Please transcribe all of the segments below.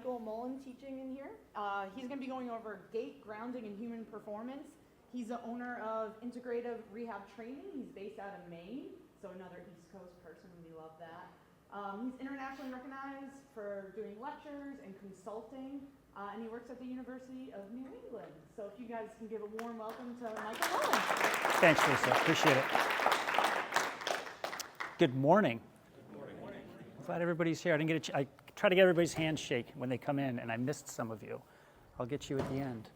Michael Mullen teaching in here. He's going to be going over Gait, grounding, and human performance. He's the owner of Integrative Rehab Training. He's based out of Maine, so another East Coast person. We love that. He's internationally recognized for doing lectures and consulting, and he works at the University of New England. So if you guys can give a warm welcome to Michael Mullen. Thanks, Lisa. Appreciate it. Good morning. Good morning. I'm glad everybody's here. I try to get everybody's hands shake when they come in, and I missed some of you. I'll get you at the end.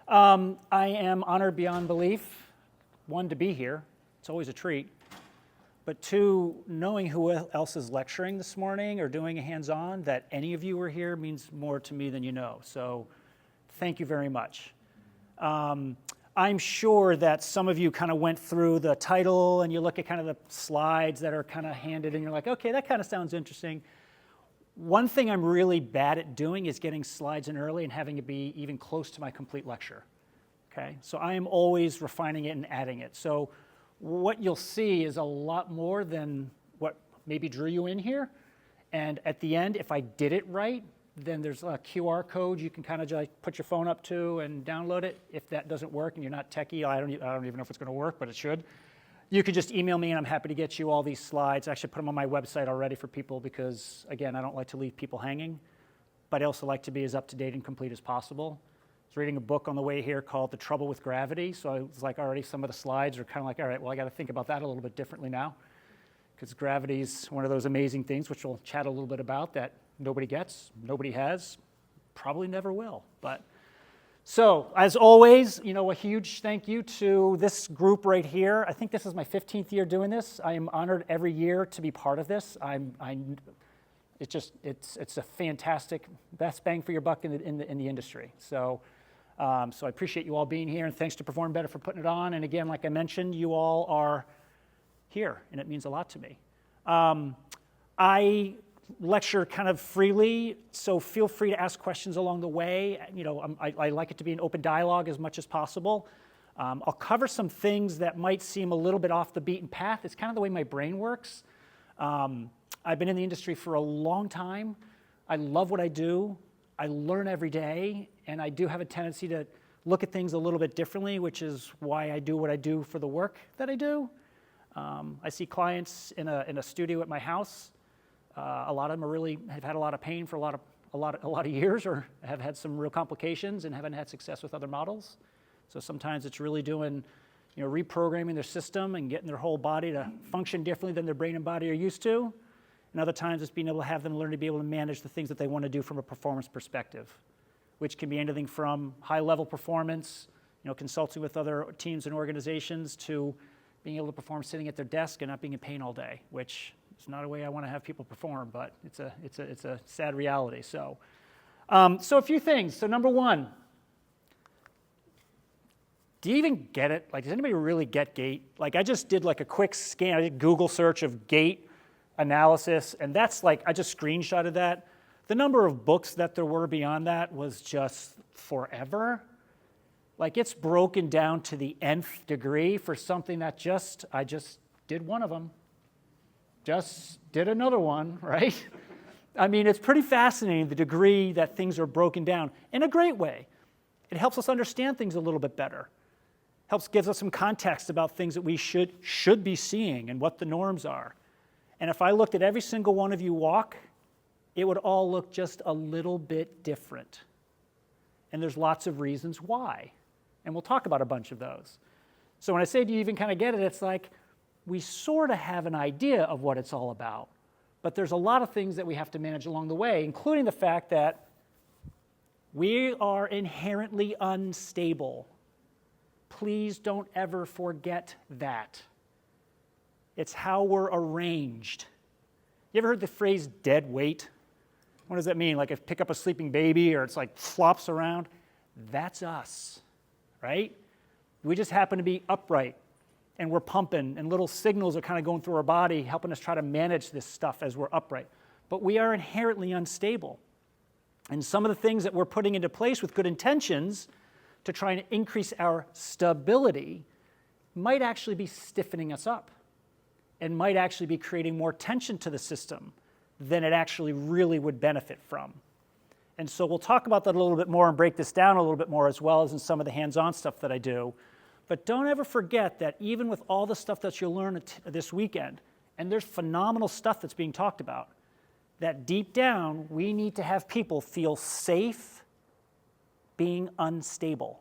I am honored beyond belief, one, to be here. It's always a treat. But two, knowing who else is lecturing this morning or doing a hands-on, that any of you are here means more to me than you know. So thank you very much. I'm sure that some of you kind of went through the title and you look at kind of the slides that are kind of handed and you're like, okay, that kind of sounds interesting. One thing I'm really bad at doing is getting slides in early and having it be even close to my complete lecture. Okay, so I am always refining it and adding it. So what you'll see is a lot more than what maybe drew you in here. And at the end, if I did it right, then there's a QR code you can kind of like put your phone up to and download it. If that doesn't work and you're not techie, I don't even know if it's going to work, but it should. You can just email me and I'm happy to get you all these slides. I actually put them on my website already for people because, again, I don't like to leave people hanging, but I also like to be as up-to-date and complete as possible. I was reading a book on the way here called The Trouble with Gravity, so I was like, already some of the slides are kind of like, all right, well, I got to think about that a little bit differently now because gravity is one of those amazing things, which we'll chat a little bit about, that nobody gets, nobody has, probably never will. But so, as always, a huge thank you to this group right here. I think this is my 15th year doing this. I am honored every year to be part of this. It's a fantastic, best bang for your buck in the industry. So I appreciate you all being here, and thanks to Perform Better for putting it on. And again, like I mentioned, you all are here, and it means a lot to me. I lecture kind of freely, so feel free to ask questions along the way. I like it to be an open dialogue as much as possible. I'll cover some things that might seem a little bit off the beaten path. It's kind of the way my brain works. I've been in the industry for a long time. I love what I do. I learn every day, and I do have a tendency to look at things a little bit differently, which is why I do what I do for the work that I do. I see clients in a studio at my house. A lot of them have had a lot of pain for a lot of years, or have had some real complications and haven't had success with other models. So sometimes it's really doing, reprogramming their system and getting their whole body to function differently than their brain and body are used to. And other times it's being able to have them learn to be able to manage the things that they want to do from a performance perspective, which can be anything from high-level performance, consulting with other teams and organizations, to being able to perform sitting at their desk and not being in pain all day, which it's not a way I want to have people perform, but it's a sad reality. So a few things. So number one, do you even get it? Like, does anybody really get Gait? Like, I just did like a quick scan. I did Google search of Gait analysis, and that's like, I just screenshotted that. The number of books that there were beyond that was just forever. Like, it's broken down to the nth degree for something that I just did one of them. Just did another one, right? I mean, it's pretty fascinating, the degree that things are broken down in a great way. It helps us understand things a little bit better. Gives us some context about things that we should be seeing and what the norms are. And if I looked at every single one of you walk, it would all look just a little bit different. And there's lots of reasons why. And we'll talk about a bunch of those. So when I say, do you even kind of get it, it's like, we sort of have an idea of what it's all about, but there's a lot of things that we have to manage along the way, including the fact that we are inherently unstable. Please don't ever forget that. It's how we're arranged. You ever heard the phrase dead weight? What does that mean? Like, if you pick up a sleeping baby or it's like flops around, that's us, right? We just happen to be upright. And we're pumping, and little signals are kind of going through our body, helping us try to manage this stuff as we're upright. But we are inherently unstable. And some of the things that we're putting into place with good intentions to try and increase our stability might actually be stiffening us up and might actually be creating more tension to the system than it actually really would benefit from. And so we'll talk about that a little bit more and break this down a little bit more, as well as in some of the hands-on stuff that I do. But don't ever forget that even with all the stuff that you'll learn this weekend, and there's phenomenal stuff that's being talked about, that deep down, we need to have people feel safe being unstable.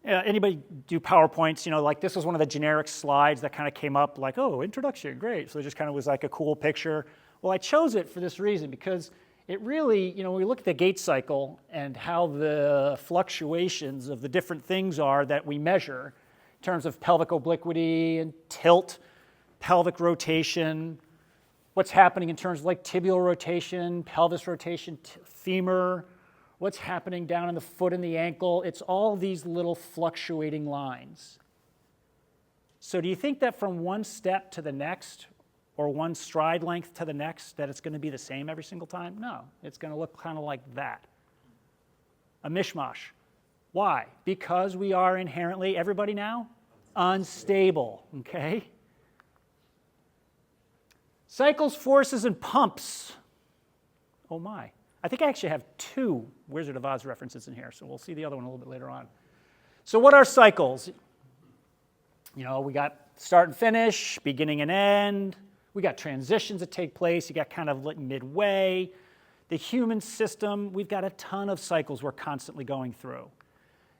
Anybody do PowerPoints? Like this was one of the generic slides that kind of came up, like, oh, introduction, great. So it just kind of was like a cool picture. Well, I chose it for this reason, because it really, when we look at the gait cycle and how the fluctuations of the different things are that we measure in terms of pelvic obliquity and tilt, pelvic rotation, what's happening in terms of like tibial rotation, pelvis rotation, femur, what's happening down in the foot and the ankle. It's all these little fluctuating lines. So do you think that from one step to the next, or one stride length to the next, that it's going to be the same every single time? No, it's going to look kind of like that. A mishmash. Why? Because we are inherently, everybody now, unstable, okay? Cycles, forces, and pumps. Oh my. I think I actually have 2 Wizard of Oz references in here, so we'll see the other one a little bit later on. So what are cycles? We got start and finish, beginning and end. We got transitions that take place. You got kind of like midway. The human system, we've got a ton of cycles we're constantly going through.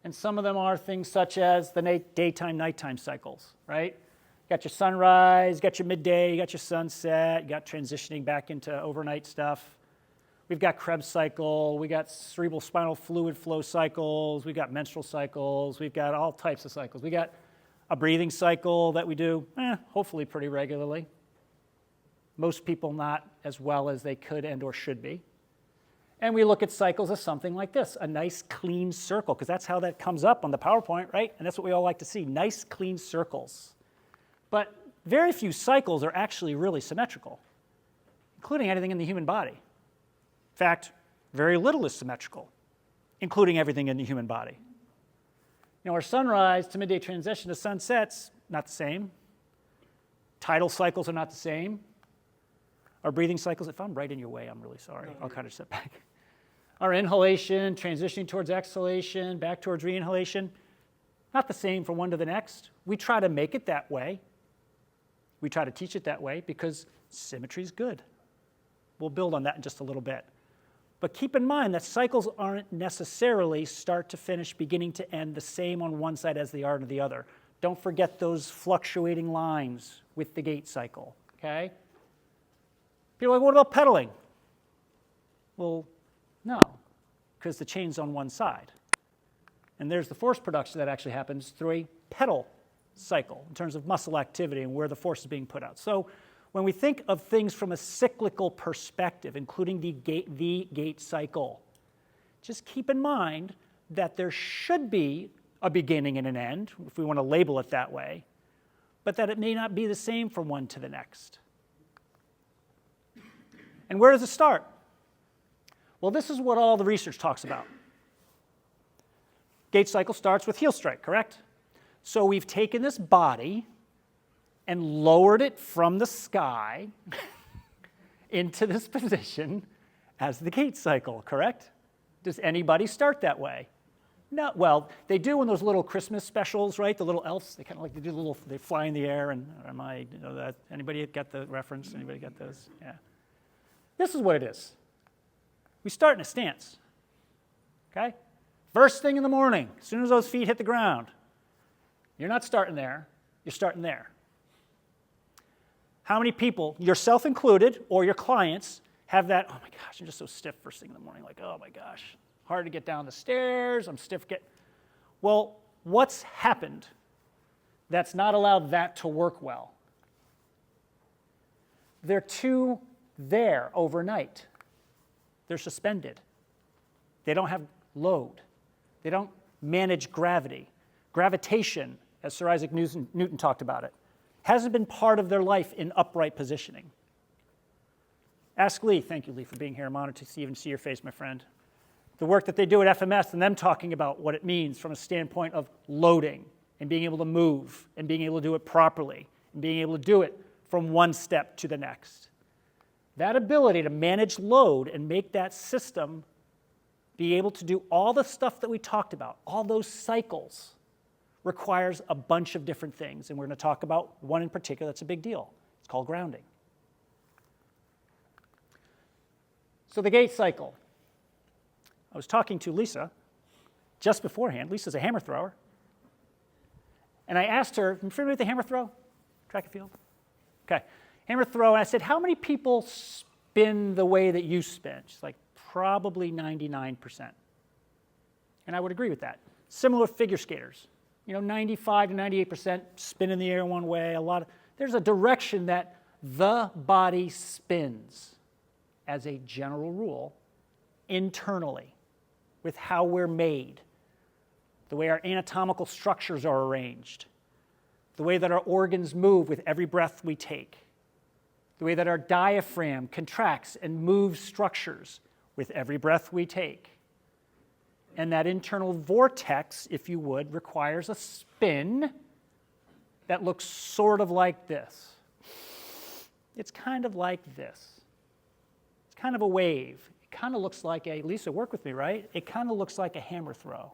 And some of them are things such as the daytime, nighttime cycles, right? You got your sunrise, you got your midday, you got your sunset, you got transitioning back into overnight stuff. We've got Krebs cycle, we got cerebral spinal fluid flow cycles, we've got menstrual cycles, we've got all types of cycles. We got a breathing cycle that we do, hopefully pretty regularly. Most people not as well as they could and or should be. And we look at cycles as something like this, a nice clean circle, because that's how that comes up on the PowerPoint, right? And that's what we all like to see, nice clean circles. But very few cycles are actually really symmetrical, including anything in the human body. In fact, very little is symmetrical, including everything in the human body. Our sunrise to midday transition to sunsets, not the same. Tidal cycles are not the same. Our breathing cycles, if I'm right in your way, I'm really sorry. I'll kind of step back. Our inhalation, transitioning towards exhalation, back towards reinhalation, not the same from one to the next. We try to make it that way. We try to teach it that way because symmetry is good. We'll build on that in just a little bit. But keep in mind that cycles aren't necessarily start to finish, beginning to end, the same on one side as they are on the other. Don't forget those fluctuating lines with the gait cycle, okay? People are like, what about pedaling? Well, no, because the chain's on one side. And there's the force production that actually happens through a pedal cycle in terms of muscle activity and where the force is being put out. So when we think of things from a cyclical perspective, including the gait cycle, just keep in mind that there should be a beginning and an end, if we want to label it that way, but that it may not be the same from one to the next. And where does it start? Well, this is what all the research talks about. Gait cycle starts with heel strike, correct? So we've taken this body and lowered it from the sky into this position as the gait cycle, correct? Does anybody start that way? No. Well, they do in those little Christmas specials, right? The little elves, they kind of like, they fly in the air, and that. Anybody get the reference? Anybody get those? Yeah. This is what it is. We start in a stance, okay? First thing in the morning, as soon as those feet hit the ground, you're not starting there, you're starting there. How many people, yourself included, or your clients, have that, oh my gosh, I'm just so stiff first thing in the morning, like, oh my gosh, hard to get down the stairs, I'm stiff. Well, what's happened that's not allowed that to work well? They're too there overnight. They're suspended. They don't have load. They don't manage gravity. Gravitation, as Sir Isaac Newton talked about it, hasn't been part of their life in upright positioning. Ask Lee. Thank you, Lee, for being here. I'm honored to even see your face, my friend. The work that they do at FMS and them talking about what it means from a standpoint of loading and being able to move and being able to do it properly and being able to do it from one step to the next. That ability to manage load and make that system be able to do all the stuff that we talked about, all those cycles, requires a bunch of different things. And we're going to talk about one in particular that's a big deal. It's called grounding. So the Gait cycle. I was talking to Lisa just beforehand. Lisa's a hammer thrower. And I asked her, you familiar with the hammer throw? Track and field? Okay. Hammer throw, and I said, how many people spin the way that you spin? She's like, probably 99%. And I would agree with that. Similar with figure skaters. 95 to 98% spin in the air one way. There's a direction that the body spins as a general rule internally with how we're made, the way our anatomical structures are arranged, the way that our organs move with every breath we take, the way that our diaphragm contracts and moves structures with every breath we take. And that internal vortex, if you would, requires a spin that looks sort of like this. It's kind of like this. It's kind of a wave. It kind of looks like Lisa, work with me, right? It kind of looks like a hammer throw,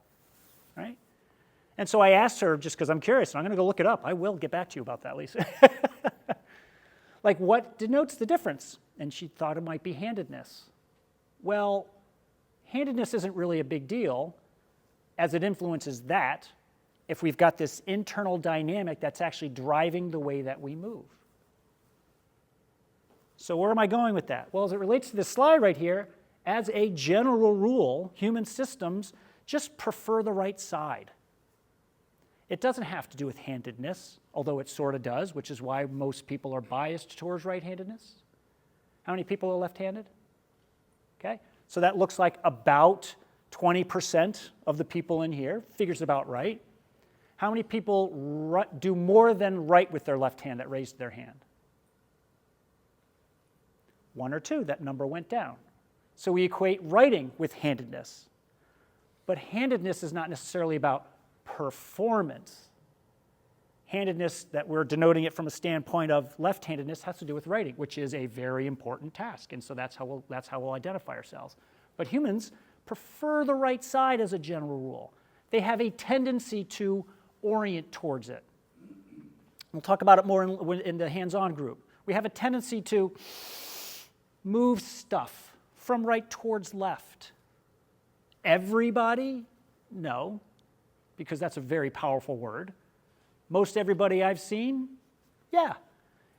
right? And so I asked her, just because I'm curious, and I'm going to go look it up. I will get back to you about that, Lisa. Like, what denotes the difference? And she thought it might be handedness. Well, handedness isn't really a big deal, as it influences that if we've got this internal dynamic that's actually driving the way that we move. So where am I going with that? Well, as it relates to this slide right here, as a general rule, human systems just prefer the right side. It doesn't have to do with handedness, although it sort of does, which is why most people are biased towards right-handedness. How many people are left-handed? Okay, so that looks like about 20% of the people in here. Figures about right. How many people do more than write with their left hand that raised their hand? 1 or 2, that number went down. So we equate writing with handedness. But handedness is not necessarily about performance. Handedness, that we're denoting it from a standpoint of left-handedness, has to do with writing, which is a very important task, and so that's how we'll identify ourselves. But humans prefer the right side as a general rule. They have a tendency to orient towards it. We'll talk about it more in the hands-on group. We have a tendency to move stuff from right towards left. Everybody? No, because that's a very powerful word. Most everybody I've seen? Yeah.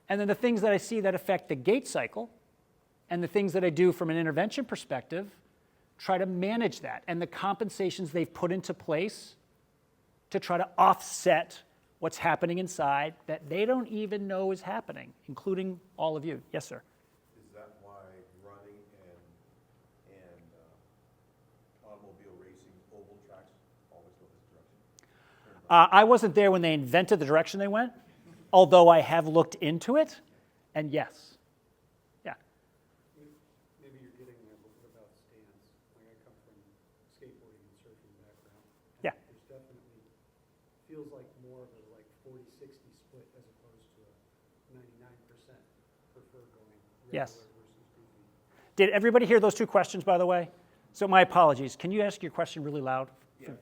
And then the things that I see that affect the Gait cycle and the things that I do from an intervention perspective try to manage that and the compensations they've put into place to try to offset what's happening inside that they don't even know is happening, including all of you. Yes, sir? Is that why running and automobile racing oval tracks always go this direction? I wasn't there when they invented the direction they went, although I have looked into it, and yes. Yeah. Maybe you're getting there, but what about stance? Like, I come from skateboarding and surfing background. Yeah. There's definitely, feels like more of a 40-60 split as opposed to a 99% prefer going regular Yes. versus goofy. Did everybody hear those 2 questions, by the way? So my apologies. Can you ask your question really loud? Yeah,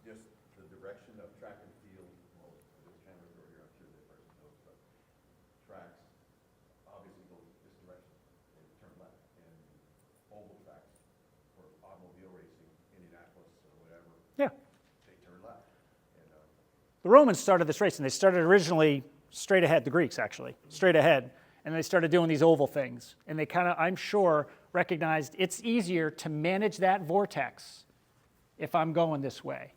just the direction of track and field. Well, this camera over here, I'm sure that person knows, but tracks obviously go this direction and turn left. And oval tracks for automobile racing, Indianapolis or whatever, Yeah. they turn left. And The Romans started this race, and they started originally straight ahead, the Greeks actually, straight ahead, and they started doing these oval things. And they kind of, I'm sure, recognized it's easier to manage that vortex if I'm going this way.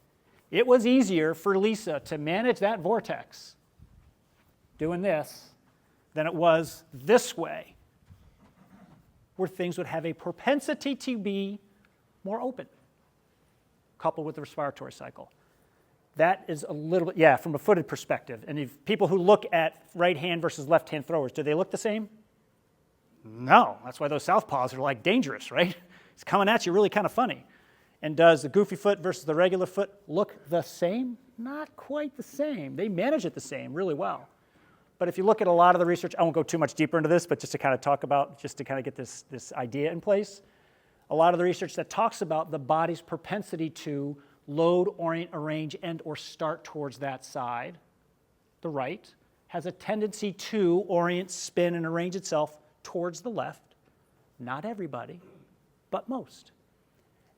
It was easier for Lisa to manage that vortex doing this than it was this way, where things would have a propensity to be more open, coupled with the respiratory cycle. That is a little bit, yeah, from a footed perspective. And if people who look at right hand versus left hand throwers, do they look the same? No. That's why those southpaws are like dangerous, right? It's coming at you really kind of funny. And does the goofy foot versus the regular foot look the same? Not quite the same. They manage it the same really well. But if you look at a lot of the research, I won't go too much deeper into this, but just to kind of talk about, just to kind of get this idea in place, a lot of the research that talks about the body's propensity to load, orient, arrange, and or start towards that side, the right, has a tendency to orient, spin, and arrange itself towards the left. Not everybody, but most.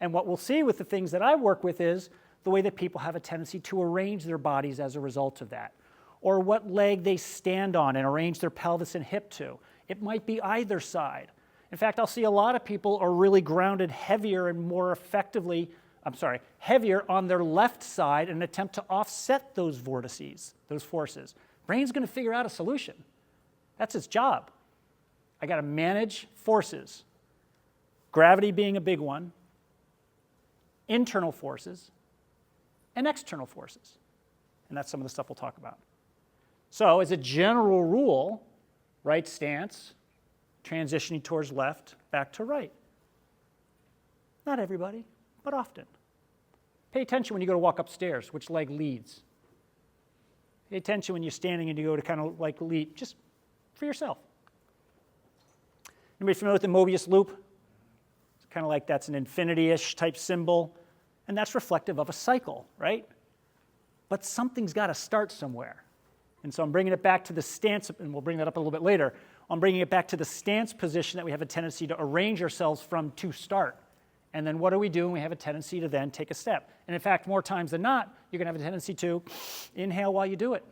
And what we'll see with the things that I work with is the way that people have a tendency to arrange their bodies as a result of that, or what leg they stand on and arrange their pelvis and hip to. It might be either side. In fact, I'll see a lot of people are really grounded heavier and more effectively, heavier on their left side in an attempt to offset those vortices, those forces. Brain's going to figure out a solution. That's its job. I got to manage forces, gravity being a big one, internal forces, and external forces. And that's some of the stuff we'll talk about. So as a general rule, right stance, transitioning towards left, back to right. Not everybody, but often. Pay attention when you go to walk upstairs, which leg leads. Pay attention when you're standing and you go to kind of like lead, just for yourself. Anybody familiar with the Mobius loop? It's kind of like that's an infinity-ish type symbol, and that's reflective of a cycle, right? But something's got to start somewhere. And so I'm bringing it back to the stance, and we'll bring that up a little bit later. I'm bringing it back to the stance position that we have a tendency to arrange ourselves from to start. And then what do? We have a tendency to then take a step. And in fact, more times than not, you're going to have a tendency to inhale while you do it.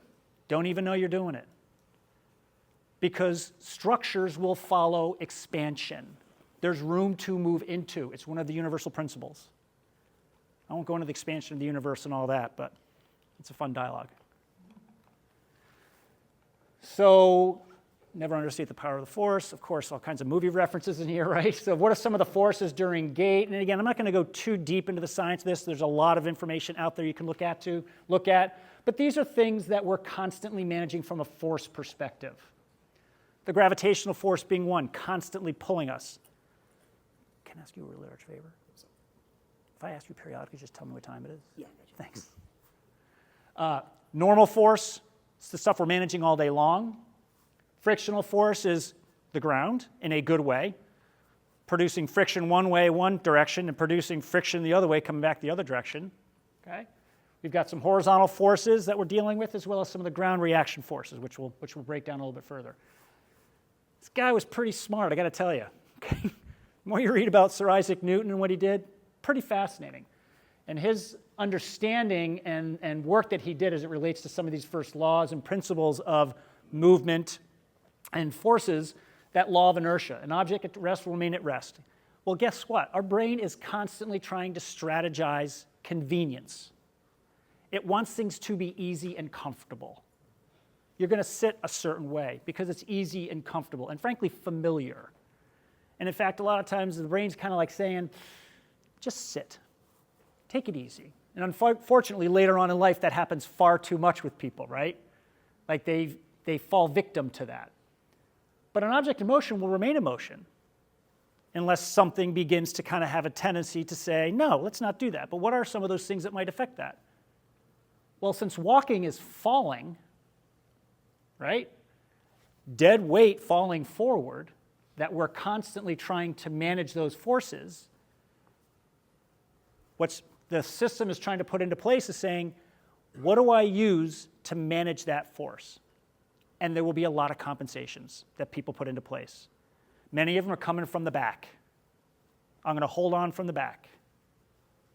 Don't even know you're doing it. Because structures will follow expansion. There's room to move into. It's one of the universal principles. I won't go into the expansion of the universe and all that, but it's a fun dialogue. So, never understate the power of the force. Of course, all kinds of movie references in here, right? So what are some of the forces during Gait? And again, I'm not going to go too deep into the science of this. There's a lot of information out there you can look at. But these are things that we're constantly managing from a force perspective. The gravitational force being one, constantly pulling us. Can I ask you a really large favor? If I ask you periodically, just tell me what time it is. Yeah. Thanks. Normal force, it's the stuff we're managing all day long. Frictional force is the ground in a good way, producing friction one way, one direction, and producing friction the other way, coming back the other direction. Okay? We've got some horizontal forces that we're dealing with, as well as some of the ground reaction forces, which we'll break down a little bit further. This guy was pretty smart, I got to tell you. Okay? The more you read about Sir Isaac Newton and what he did, pretty fascinating. And his understanding and work that he did as it relates to some of these first laws and principles of movement and forces, that law of inertia. An object at rest will remain at rest. Well, guess what? Our brain is constantly trying to strategize convenience. It wants things to be easy and comfortable. You're going to sit a certain way because it's easy and comfortable and, frankly, familiar. And in fact, a lot of times the brain's kind of like saying, just sit. Take it easy. And unfortunately, later on in life, that happens far too much with people, right? Like they fall victim to that. But an object in motion will remain in motion unless something begins to kind of have a tendency to say, no, let's not do that. But what are some of those things that might affect that? Well, since walking is falling, right? Dead weight falling forward, that we're constantly trying to manage those forces, what the system is trying to put into place is saying, what do I use to manage that force? And there will be a lot of compensations that people put into place. Many of them are coming from the back. I'm going to hold on from the back.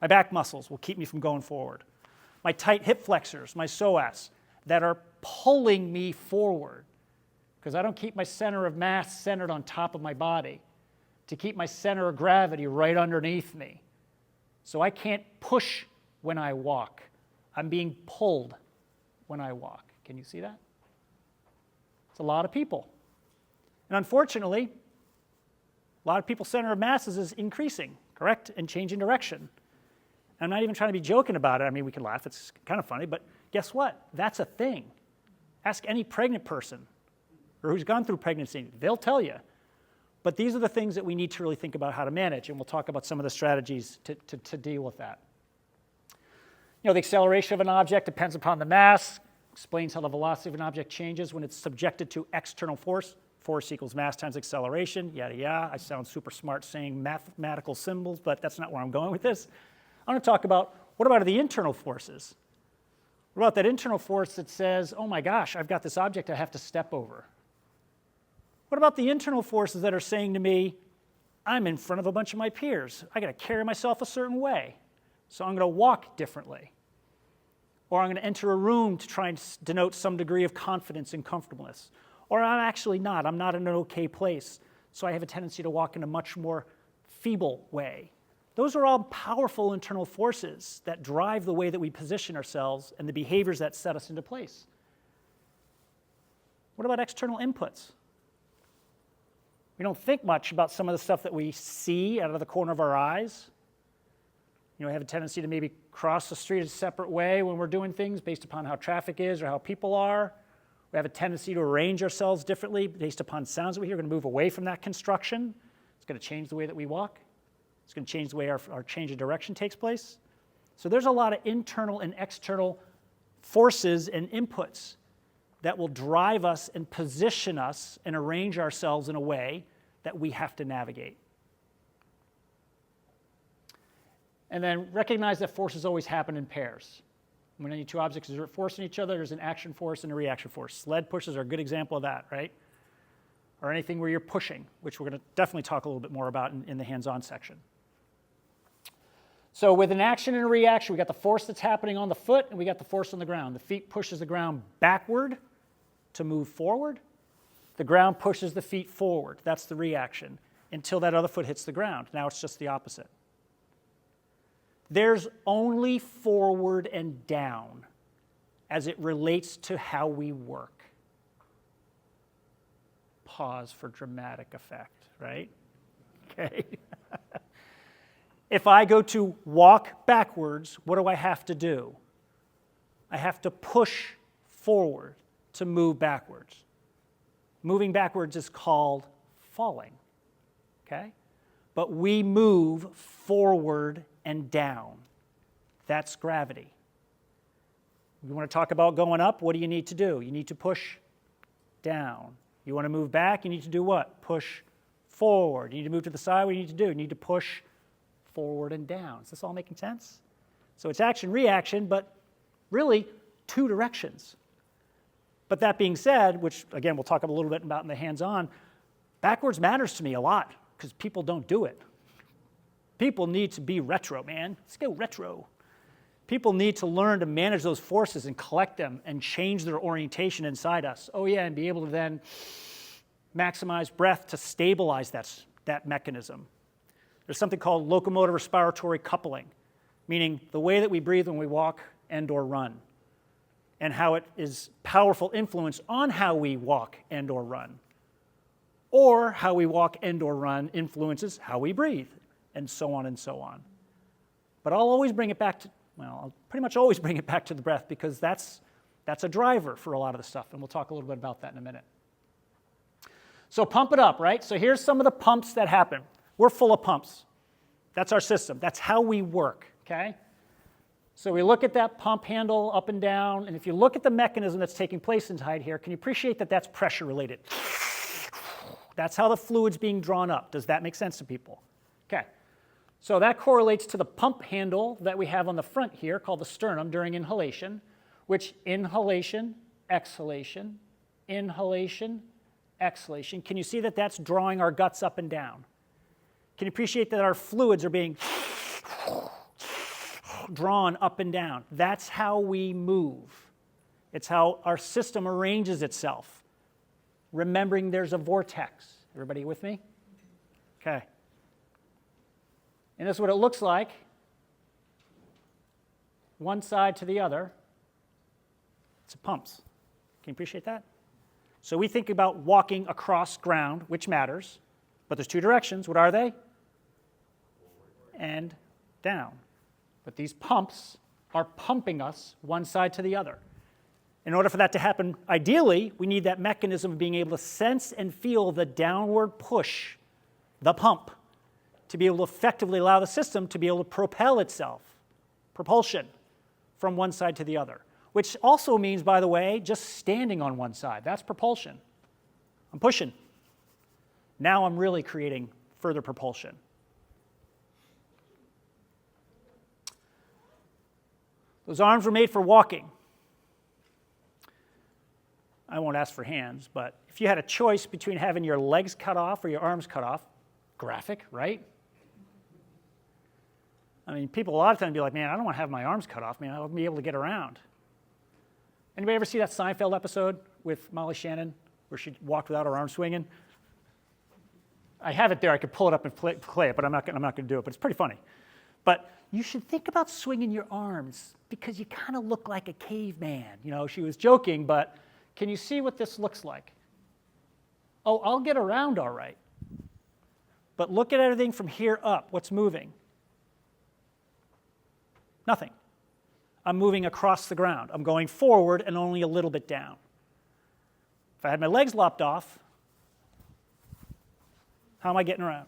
My back muscles will keep me from going forward. My tight hip flexors, my psoas, that are pulling me forward because I don't keep my center of mass centered on top of my body to keep my center of gravity right underneath me. So I can't push when I walk. I'm being pulled when I walk. Can you see that? It's a lot of people. And unfortunately, a lot of people's center of masses is increasing, correct, and changing direction. I'm not even trying to be joking about it. I mean, we can laugh. It's kind of funny. But guess what? That's a thing. Ask any pregnant person or who's gone through pregnancy. They'll tell you. But these are the things that we need to really think about how to manage. And we'll talk about some of the strategies to deal with that. You know, the acceleration of an object depends upon the mass. explains how the velocity of an object changes when it's subjected to external force. Force equals mass times acceleration, yada, yada. I sound super smart saying mathematical symbols, but that's not where I'm going with this. I'm going to talk about, what about the internal forces? What about that internal force that says, oh my gosh, I've got this object I have to step over? What about the internal forces that are saying to me, I'm in front of a bunch of my peers. I got to carry myself a certain way, so I'm going to walk differently. Or I'm going to enter a room to try and denote some degree of confidence and comfortableness. Or I'm actually not. I'm not in an okay place, so I have a tendency to walk in a much more feeble way. Those are all powerful internal forces that drive the way that we position ourselves and the behaviors that set us into place. What about external inputs? We don't think much about some of the stuff that we see out of the corner of our eyes. You know, we have a tendency to maybe cross the street a separate way when we're doing things based upon how traffic is or how people are. We have a tendency to arrange ourselves differently based upon sounds that we hear. We're going to move away from that construction. It's going to change the way that we walk. It's going to change the way our change of direction takes place. So there's a lot of internal and external forces and inputs that will drive us and position us and arrange ourselves in a way that we have to navigate. And then recognize that forces always happen in pairs. When any two objects are forcing each other, there's an action force and a reaction force. Sled pushes are a good example of that, right? Or anything where you're pushing, which we're going to definitely talk a little bit more about in the hands-on section. So with an action and a reaction, we got the force that's happening on the foot, and we got the force on the ground. The feet pushes the ground backward to move forward. The ground pushes the feet forward. That's the reaction until that other foot hits the ground. Now it's just the opposite. There's only forward and down as it relates to how we work. Pause for dramatic effect, right? Okay. If I go to walk backwards, what do I have to do? I have to push forward to move backwards. Moving backwards is called falling, okay? But we move forward and down. That's gravity. You want to talk about going up, what do you need to do? You need to push down. You want to move back, you need to do what? Push forward. You need to move to the side, what do you need to do? You need to push forward and down. Is this all making sense? So it's action, reaction, but really two directions. But that being said, which again we'll talk a little bit about in the hands-on, backwards matters to me a lot because people don't do it. People need to be retro, man. Let's go retro. People need to learn to manage those forces and collect them and change their orientation inside us. Oh yeah, and be able to then maximize breath to stabilize that mechanism. There's something called locomotor respiratory coupling, meaning the way that we breathe when we walk and or run, and how it is powerful influence on how we walk and or run. Or how we walk and or run influences how we breathe, and so on and so on. But I'll always bring it back to, well, I'll pretty much always bring it back to the breath because that's a driver for a lot of the stuff, and we'll talk a little bit about that in a minute. So pump it up, right? So here's some of the pumps that happen. We're full of pumps. That's our system. That's how we work, okay? So we look at that pump handle up and down, and if you look at the mechanism that's taking place inside here, can you appreciate that that's pressure related? That's how the fluid's being drawn up. Does that make sense to people? Okay. So that correlates to the pump handle that we have on the front here called the sternum during inhalation, which inhalation, exhalation, inhalation, exhalation. Can you see that that's drawing our guts up and down? Can you appreciate that our fluids are being drawn up and down? That's how we move. It's how our system arranges itself. Remembering there's a vortex. Everybody with me? Okay. And this is what it looks like. One side to the other. It's pumps. Can you appreciate that? So we think about walking across ground, which matters, but there's two directions. What are they? And down. But these pumps are pumping us one side to the other. In order for that to happen, ideally, we need that mechanism of being able to sense and feel the downward push, the pump, to be able to effectively allow the system to be able to propel itself, propulsion, from one side to the other. which also means, by the way, just standing on one side. That's propulsion. I'm pushing. Now I'm really creating further propulsion. Those arms were made for walking. I won't ask for hands, but if you had a choice between having your legs cut off or your arms cut off, graphic, right? I mean, people a lot of times be like, man, I don't want to have my arms cut off, man. I want to be able to get around. Anybody ever see that Seinfeld episode with Molly Shannon where she walked without her arms swinging? I have it there. I could pull it up and play it, but I'm not going to do it. But it's pretty funny. But you should think about swinging your arms because you kind of look like a caveman. You know, she was joking, but can you see what this looks like? Oh, I'll get around all right. But look at everything from here up. What's moving? Nothing. I'm moving across the ground. I'm going forward and only a little bit down. If I had my legs lopped off, how am I getting around?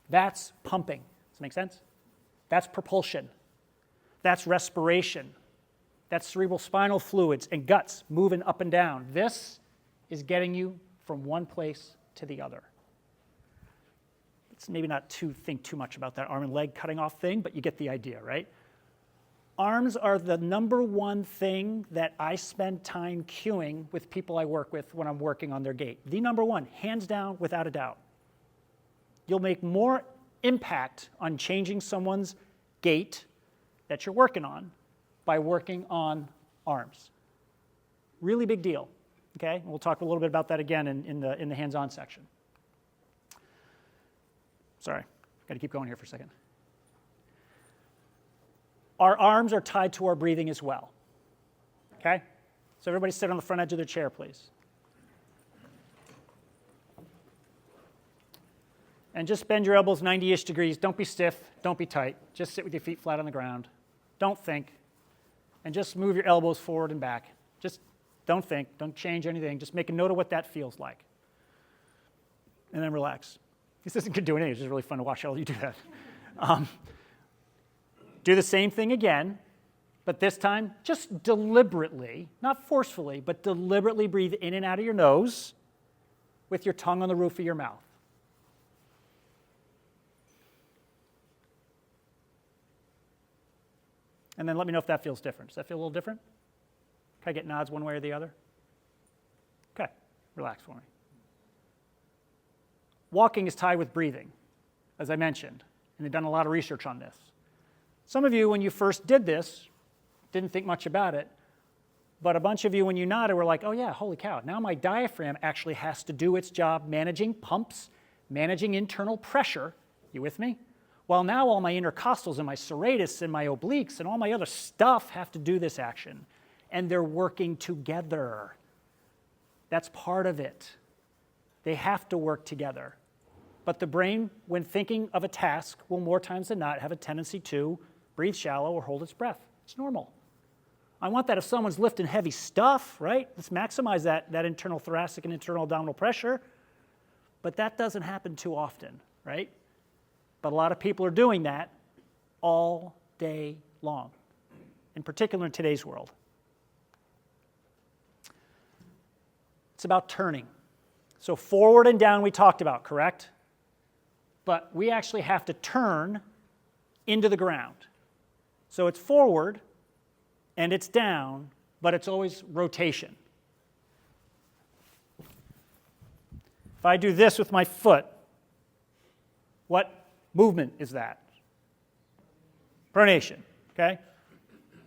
That's pumping. Does that make sense? That's propulsion. That's respiration. That's cerebral spinal fluids and guts moving up and down. This is getting you from one place to the other. Let's maybe not think too much about that arm and leg cutting off thing, but you get the idea, right? Arms are the number one thing that I spend time cueing with people I work with when I'm working on their gait. The number one, hands down, without a doubt. You'll make more impact on changing someone's gait that you're working on by working on arms. Really big deal, okay? We'll talk a little bit about that again in the hands-on section. Sorry, got to keep going here for a second. Our arms are tied to our breathing as well, okay? So everybody sit on the front edge of their chair, please. And just bend your elbows 90-ish degrees. Don't be stiff, don't be tight. Just sit with your feet flat on the ground. Don't think. And just move your elbows forward and back. Just don't think, don't change anything. Just make a note of what that feels like. And then relax. This isn't doing anything, it's just really fun to watch all you do that. Do the same thing again, but this time just deliberately, not forcefully, but deliberately breathe in and out of your nose with your tongue on the roof of your mouth. And then let me know if that feels different. Does that feel a little different? Can I get nods one way or the other? Okay, relax for me. Walking is tied with breathing, as I mentioned, and they've done a lot of research on this. Some of you, when you first did this, didn't think much about it, but a bunch of you, when you nodded, were like, oh yeah, holy cow, now my diaphragm actually has to do its job managing pumps, managing internal pressure. You with me? While now all my intercostals and my serratus and my obliques and all my other stuff have to do this action, and they're working together. That's part of it. They have to work together. But the brain, when thinking of a task, will more times than not have a tendency to breathe shallow or hold its breath. It's normal. I want that if someone's lifting heavy stuff, right? Let's maximize that internal thoracic and internal abdominal pressure. But that doesn't happen too often, right? But a lot of people are doing that all day long, in particular in today's world. It's about turning. So forward and down we talked about, correct? But we actually have to turn into the ground. So it's forward and it's down, but it's always rotation. If I do this with my foot, what movement is that? Pronation, okay?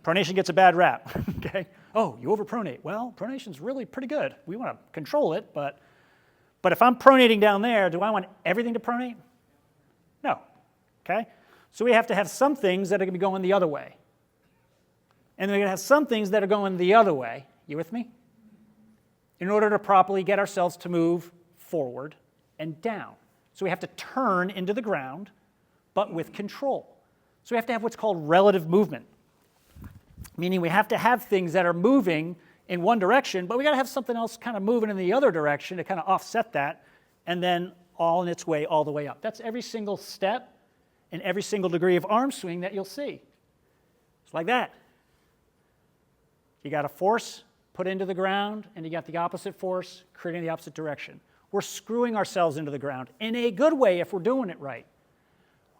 Pronation gets a bad rap, okay? Oh, you overpronate. Well, pronation's really pretty good. We want to control it, but if I'm pronating down there, do I want everything to pronate? No, okay? So we have to have some things that are going to be going the other way. And we're going to have some things that are going the other way. You with me? In order to properly get ourselves to move forward and down. So we have to turn into the ground, but with control. So we have to have what's called relative movement. Meaning we have to have things that are moving in one direction, but we got to have something else kind of moving in the other direction to kind of offset that, and then all in its way, all the way up. That's every single step and every single degree of arm swing that you'll see. It's like that. You got a force put into the ground, and you got the opposite force creating the opposite direction. We're screwing ourselves into the ground in a good way if we're doing it right.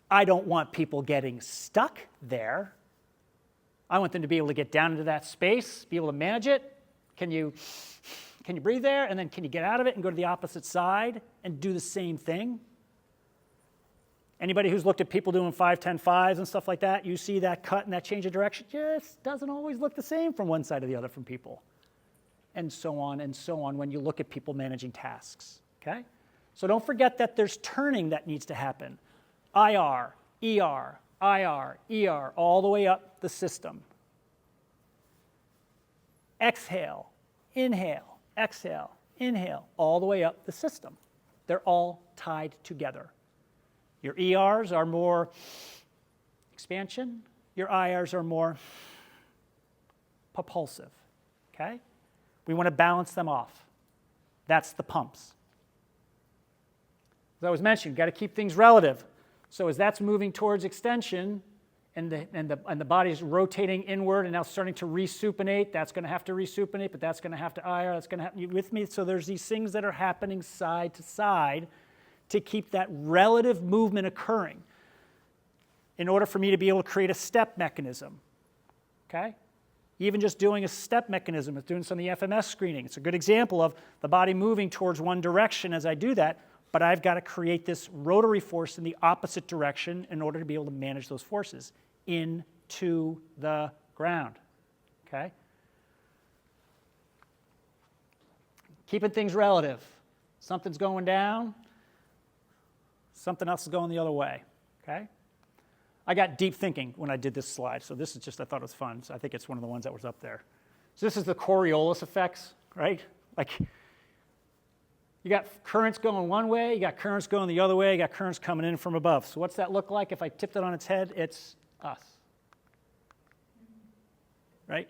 I don't want people getting stuck there. I want them to be able to get down into that space, be able to manage it. Can you breathe there? And then can you get out of it and go to the opposite side and do the same thing? Anybody who's looked at people doing 5-10-5s and stuff like that, you see that cut and that change of direction just doesn't always look the same from one side to the other from people. And so on when you look at people managing tasks, okay? So don't forget that there's turning that needs to happen. IR, ER, IR, ER, all the way up the system. Exhale, inhale, exhale, inhale, all the way up the system. They're all tied together. Your ERs are more expansion. Your IRs are more propulsive, okay? We want to balance them off. That's the pumps. As I was mentioning, got to keep things relative. So as that's moving towards extension and the body's rotating inward and now starting to resupinate, that's going to have to resupinate, but that's going to have to IR, that's going to happen. You with me? So there's these things that are happening side to side to keep that relative movement occurring in order for me to be able to create a step mechanism, okay? Even just doing a step mechanism, doing some of the FMS screening. It's a good example of the body moving towards one direction as I do that, but I've got to create this rotary force in the opposite direction in order to be able to manage those forces into the ground, okay? Keeping things relative. Something's going down, something else is going the other way, okay? I got deep thinking when I did this slide, so this is just, I thought it was fun. So I think it's one of the ones that was up there. So this is the Coriolis effects, right? Like, you got currents going one way, you got currents going the other way, you got currents coming in from above. So what's that look like? If I tipped it on its head, it's us, right?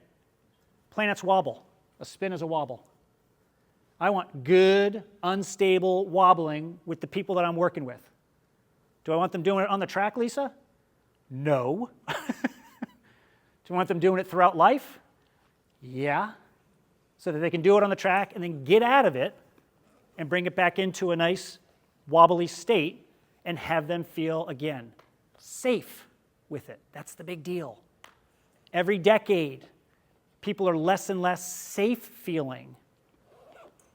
Planets wobble. A spin is a wobble. I want good, unstable wobbling with the people that I'm working with. Do I want them doing it on the track, Lisa? No. Do you want them doing it throughout life? Yeah. So that they can do it on the track and then get out of it and bring it back into a nice wobbly state and have them feel, again, safe with it. That's the big deal. Every decade, people are less and less safe feeling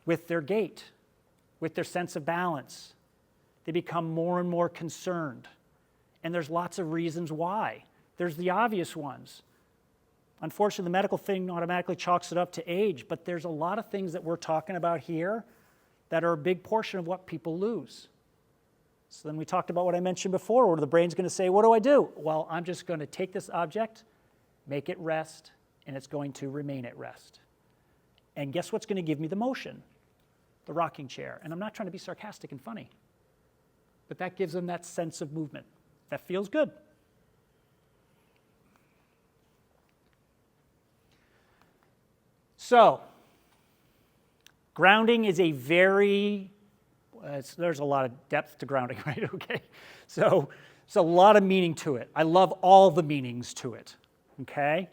with their gait, with their sense of balance. They become more and more concerned. And there's lots of reasons why. There's the obvious ones. Unfortunately, the medical thing automatically chalks it up to age, but there's a lot of things that we're talking about here that are a big portion of what people lose. So then we talked about what I mentioned before, where the brain's going to say, what do I do? Well, I'm just going to take this object, make it rest, and it's going to remain at rest. And guess what's going to give me the motion? The rocking chair. And I'm not trying to be sarcastic and funny, but that gives them that sense of movement. That feels good. So, grounding is a very, there's a lot of depth to grounding, right? Okay. So, it's a lot of meaning to it. I love all the meanings to it, okay?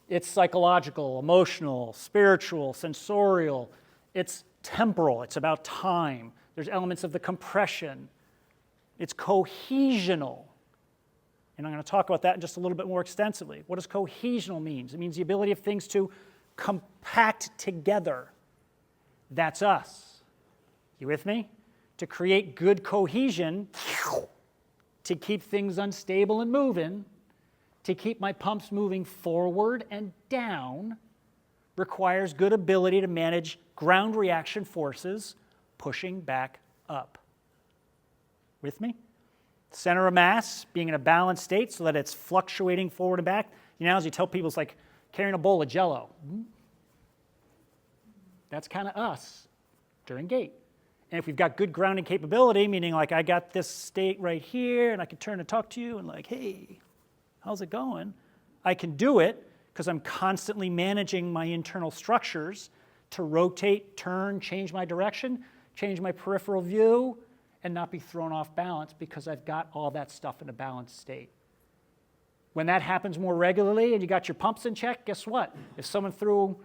It's psychological, emotional, spiritual, sensorial. It's temporal. It's about time. There's elements of the compression. It's cohesional. And I'm going to talk about that in just a little bit more extensively. What does cohesional mean? It means the ability of things to compact together. That's us. You with me? To create good cohesion, to keep things unstable and moving, to keep my pumps moving forward and down, requires good ability to manage ground reaction forces pushing back up. With me? Center of mass being in a balanced state so that it's fluctuating forward and back. You know, as you tell people, it's like carrying a bowl of Jell-O. That's kind of us during gait. And if we've got good grounding capability, meaning like I got this state right here and I can turn and talk to you and like, hey, how's it going? I can do it because I'm constantly managing my internal structures to rotate, turn, change my direction, change my peripheral view, and not be thrown off balance because I've got all that stuff in a balanced state. When that happens more regularly and you got your pumps in check, guess what? If someone threw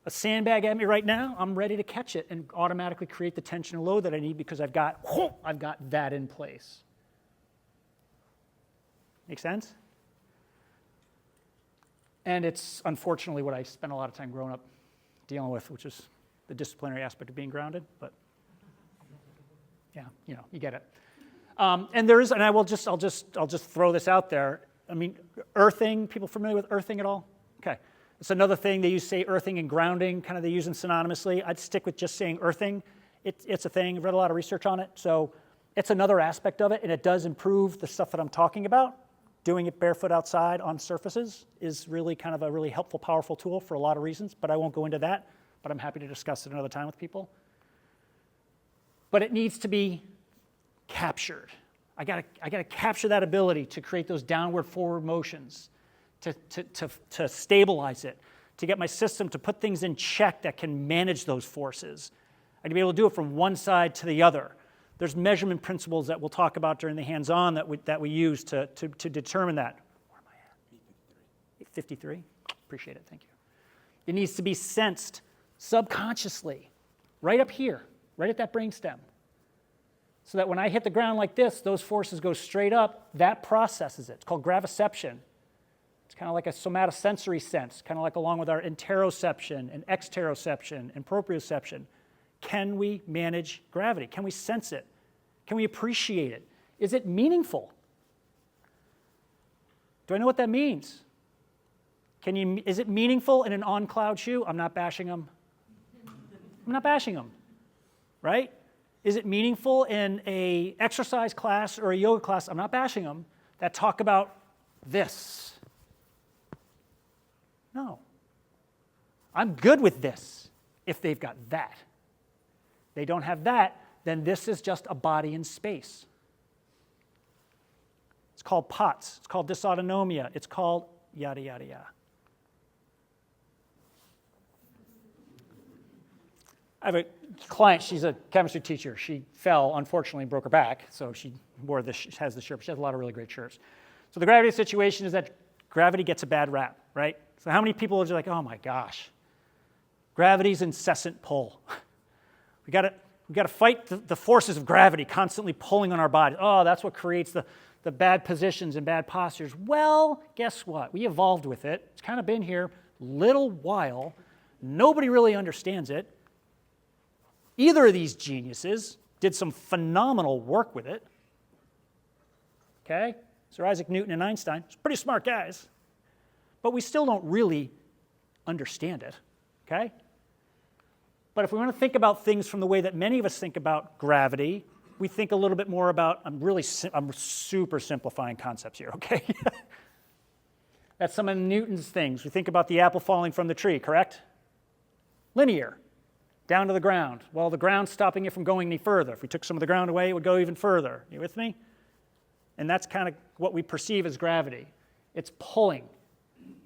a sandbag at me right now, I'm ready to catch it and automatically create the tension and load that I need because I've got that in place. Make sense? And it's unfortunately what I spent a lot of time growing up dealing with, which is the disciplinary aspect of being grounded, but yeah, you get it. And there is, and I'll just throw this out there. I mean, earthing, people familiar with earthing at all? Okay. It's another thing. They say earthing and grounding, kind of they use them synonymously. I'd stick with just saying earthing. It's a thing. I've read a lot of research on it. So it's another aspect of it, and it does improve the stuff that I'm talking about. Doing it barefoot outside on surfaces is really kind of a really helpful, powerful tool for a lot of reasons, but I won't go into that, but I'm happy to discuss it another time with people. But it needs to be captured. I gotta capture that ability to create those downward forward motions, to stabilize it, to get my system to put things in check that can manage those forces. I can be able to do it from one side to the other. There's measurement principles that we'll talk about during the hands-on that we use to determine that. Where am I at? 53? Appreciate it, thank you. It needs to be sensed subconsciously, right up here, right at that brainstem. So that when I hit the ground like this, those forces go straight up, that processes it. It's called graviception. It's kind of like a somatosensory sense, kind of like along with our interoception and exteroception and proprioception. Can we manage gravity? Can we sense it? Can we appreciate it? Is it meaningful? Do I know what that means? Is it meaningful in an on-cloud shoe? I'm not bashing them. I'm not bashing them, right? Is it meaningful in an exercise class or a yoga class? I'm not bashing them that talk about this. No. I'm good with this if they've got that. They don't have that, then this is just a body in space. It's called POTS. It's called dysautonomia. It's called yada, yada, yada. I have a client, she's a chemistry teacher. She fell, unfortunately, and broke her back, so she has the shirt. She has a lot of really great shirts. So the gravity situation is that gravity gets a bad rap, right? So how many people are like, oh my gosh, gravity's incessant pull. We got to fight the forces of gravity constantly pulling on our body. Oh, that's what creates the bad positions and bad postures. Well, guess what? We evolved with it. It's kind of been here a little while. Nobody really understands it. Either of these geniuses did some phenomenal work with it. Okay? Sir Isaac Newton and Einstein, pretty smart guys. But we still don't really understand it. Okay? But if we want to think about things from the way that many of us think about gravity, we think a little bit more about, I'm super simplifying concepts here, okay? That's some of Newton's things. We think about the apple falling from the tree, correct? Linear, down to the ground. Well, the ground's stopping it from going any further. If we took some of the ground away, it would go even further. You with me? And that's kind of what we perceive as gravity. It's pulling.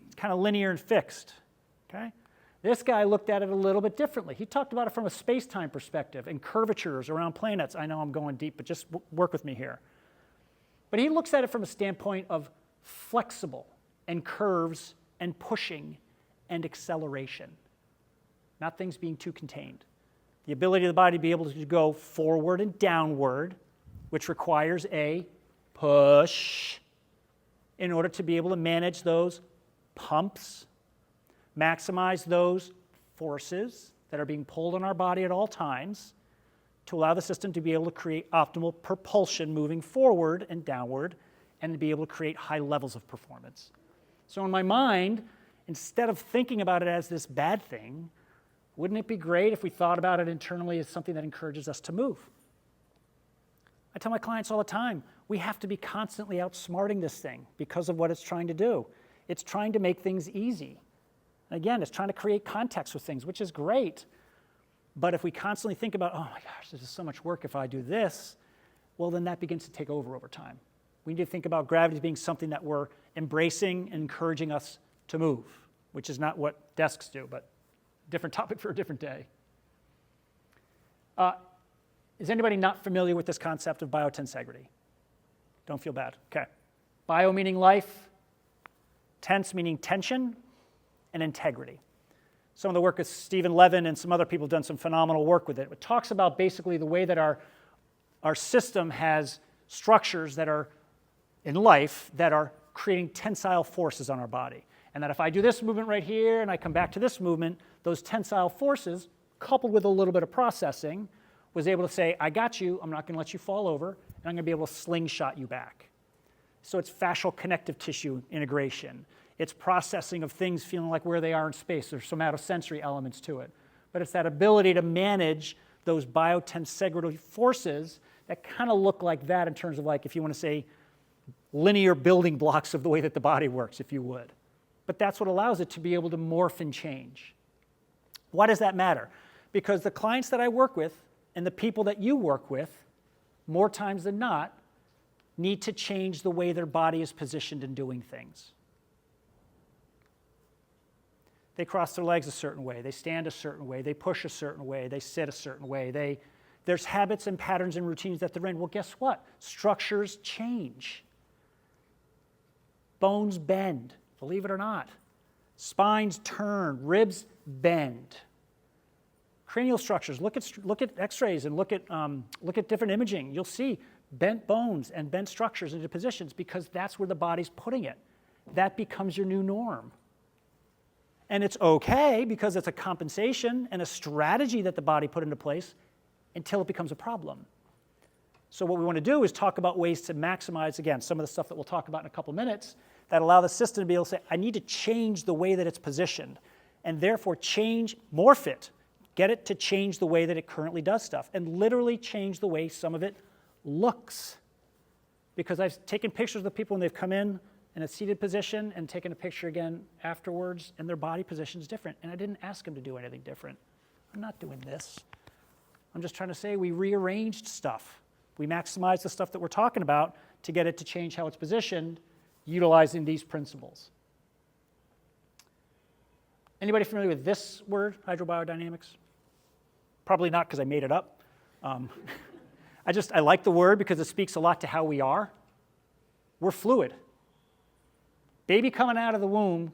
It's kind of linear and fixed, okay? This guy looked at it a little bit differently. He talked about it from a space-time perspective and curvatures around planets. I know I'm going deep, but just work with me here. But he looks at it from a standpoint of flexible and curves and pushing and acceleration, not things being too contained. The ability of the body to be able to go forward and downward, which requires a push in order to be able to manage those pumps, maximize those forces that are being pulled on our body at all times to allow the system to be able to create optimal propulsion moving forward and downward and to be able to create high levels of performance. So in my mind, instead of thinking about it as this bad thing, wouldn't it be great if we thought about it internally as something that encourages us to move? I tell my clients all the time, we have to be constantly outsmarting this thing because of what it's trying to do. It's trying to make things easy. Again, it's trying to create context with things, which is great. But if we constantly think about, oh my gosh, this is so much work if I do this, well, then that begins to take over time. We need to think about gravity as being something that we're embracing and encouraging us to move, which is not what desks do, but different topic for a different day. Is anybody not familiar with this concept of biotensegrity? Don't feel bad. Okay. Bio meaning life, Tense meaning tension and integrity. Some of the work with Stephen Levin and some other people have done some phenomenal work with it. It talks about basically the way that our system has structures that are in life that are creating tensile forces on our body. And that if I do this movement right here and I come back to this movement, those tensile forces, coupled with a little bit of processing, was able to say, I got you, I'm not going to let you fall over, and I'm going to be able to slingshot you back. So it's fascial connective tissue integration. It's processing of things feeling like where they are in space. There's somatosensory elements to it. But it's that ability to manage those biotensegral forces that kind of look like that in terms of, like, if you want to say linear building blocks of the way that the body works, if you would. But that's what allows it to be able to morph and change. Why does that matter? Because the clients that I work with and the people that you work with, more times than not, need to change the way their body is positioned in doing things. They cross their legs a certain way, they stand a certain way, they push a certain way, they sit a certain way. There's habits and patterns and routines that they're in. Well, guess what? Structures change. Bones bend, believe it or not. Spines turn, ribs bend. Cranial structures, look at x-rays and look at different imaging. You'll see bent bones and bent structures into positions because that's where the body's putting it. That becomes your new norm. And it's okay because it's a compensation and a strategy that the body put into place until it becomes a problem. So what we want to do is talk about ways to maximize, again, some of the stuff that we'll talk about in a couple minutes that allow the system to be able to say, I need to change the way that it's positioned, and therefore morph it, get it to change the way that it currently does stuff, and literally change the way some of it looks. Because I've taken pictures of people when they've come in a seated position and taken a picture again afterwards, and their body position is different, and I didn't ask them to do anything different. I'm not doing this. I'm just trying to say we rearranged stuff. We maximized the stuff that we're talking about to get it to change how it's positioned, utilizing these principles. Anybody familiar with this word, hydrobiodynamics? Probably not because I made it up. I like the word because it speaks a lot to how we are. We're fluid. Baby coming out of the womb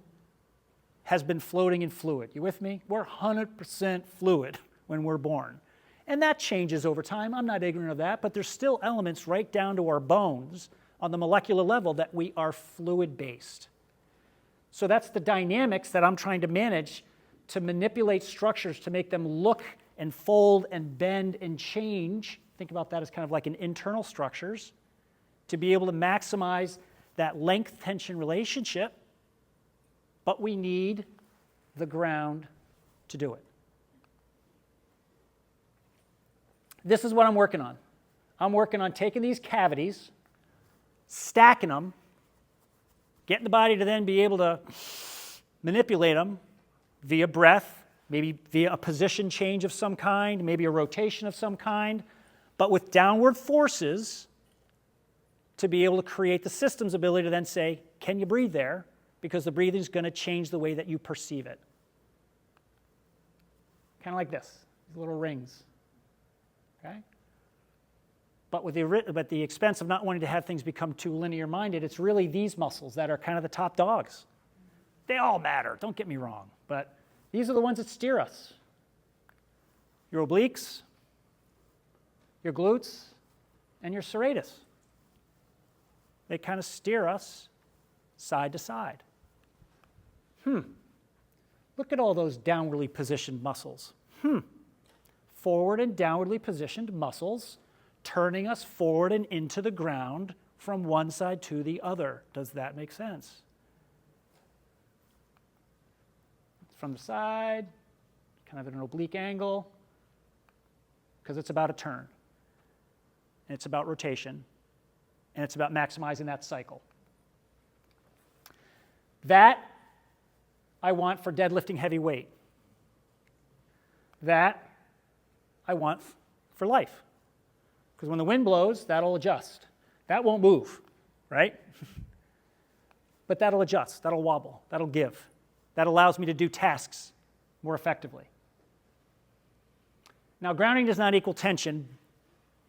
has been floating in fluid. You with me? We're 100% fluid when we're born. And that changes over time. I'm not ignorant of that, but there's still elements right down to our bones on the molecular level that we are fluid-based. So that's the dynamics that I'm trying to manage to manipulate structures to make them look and fold and bend and change. Think about that as kind of like an internal structures to be able to maximize that length-tension relationship, but we need the ground to do it. This is what I'm working on. I'm working on taking these cavities, stacking them, getting the body to then be able to manipulate them via breath, maybe via a position change of some kind, maybe a rotation of some kind, but with downward forces to be able to create the system's ability to then say, can you breathe there? Because the breathing is going to change the way that you perceive it. Kind of like this, these little rings. Okay? But with the expense of not wanting to have things become too linear-minded, it's really these muscles that are kind of the top dogs. They all matter, don't get me wrong, but these are the ones that steer us. Your obliques, your glutes, and your serratus. They kind of steer us side to side. Look at all those downwardly positioned muscles. Forward and downwardly positioned muscles turning us forward and into the ground from one side to the other. Does that make sense? From the side, kind of at an oblique angle, because it's about a turn. And it's about rotation. And it's about maximizing that cycle. That I want for deadlifting heavy weight. That I want for life. Because when the wind blows, that'll adjust. That won't move, right? But that'll adjust, that'll wobble, that'll give. That allows me to do tasks more effectively. Now, grounding does not equal tension.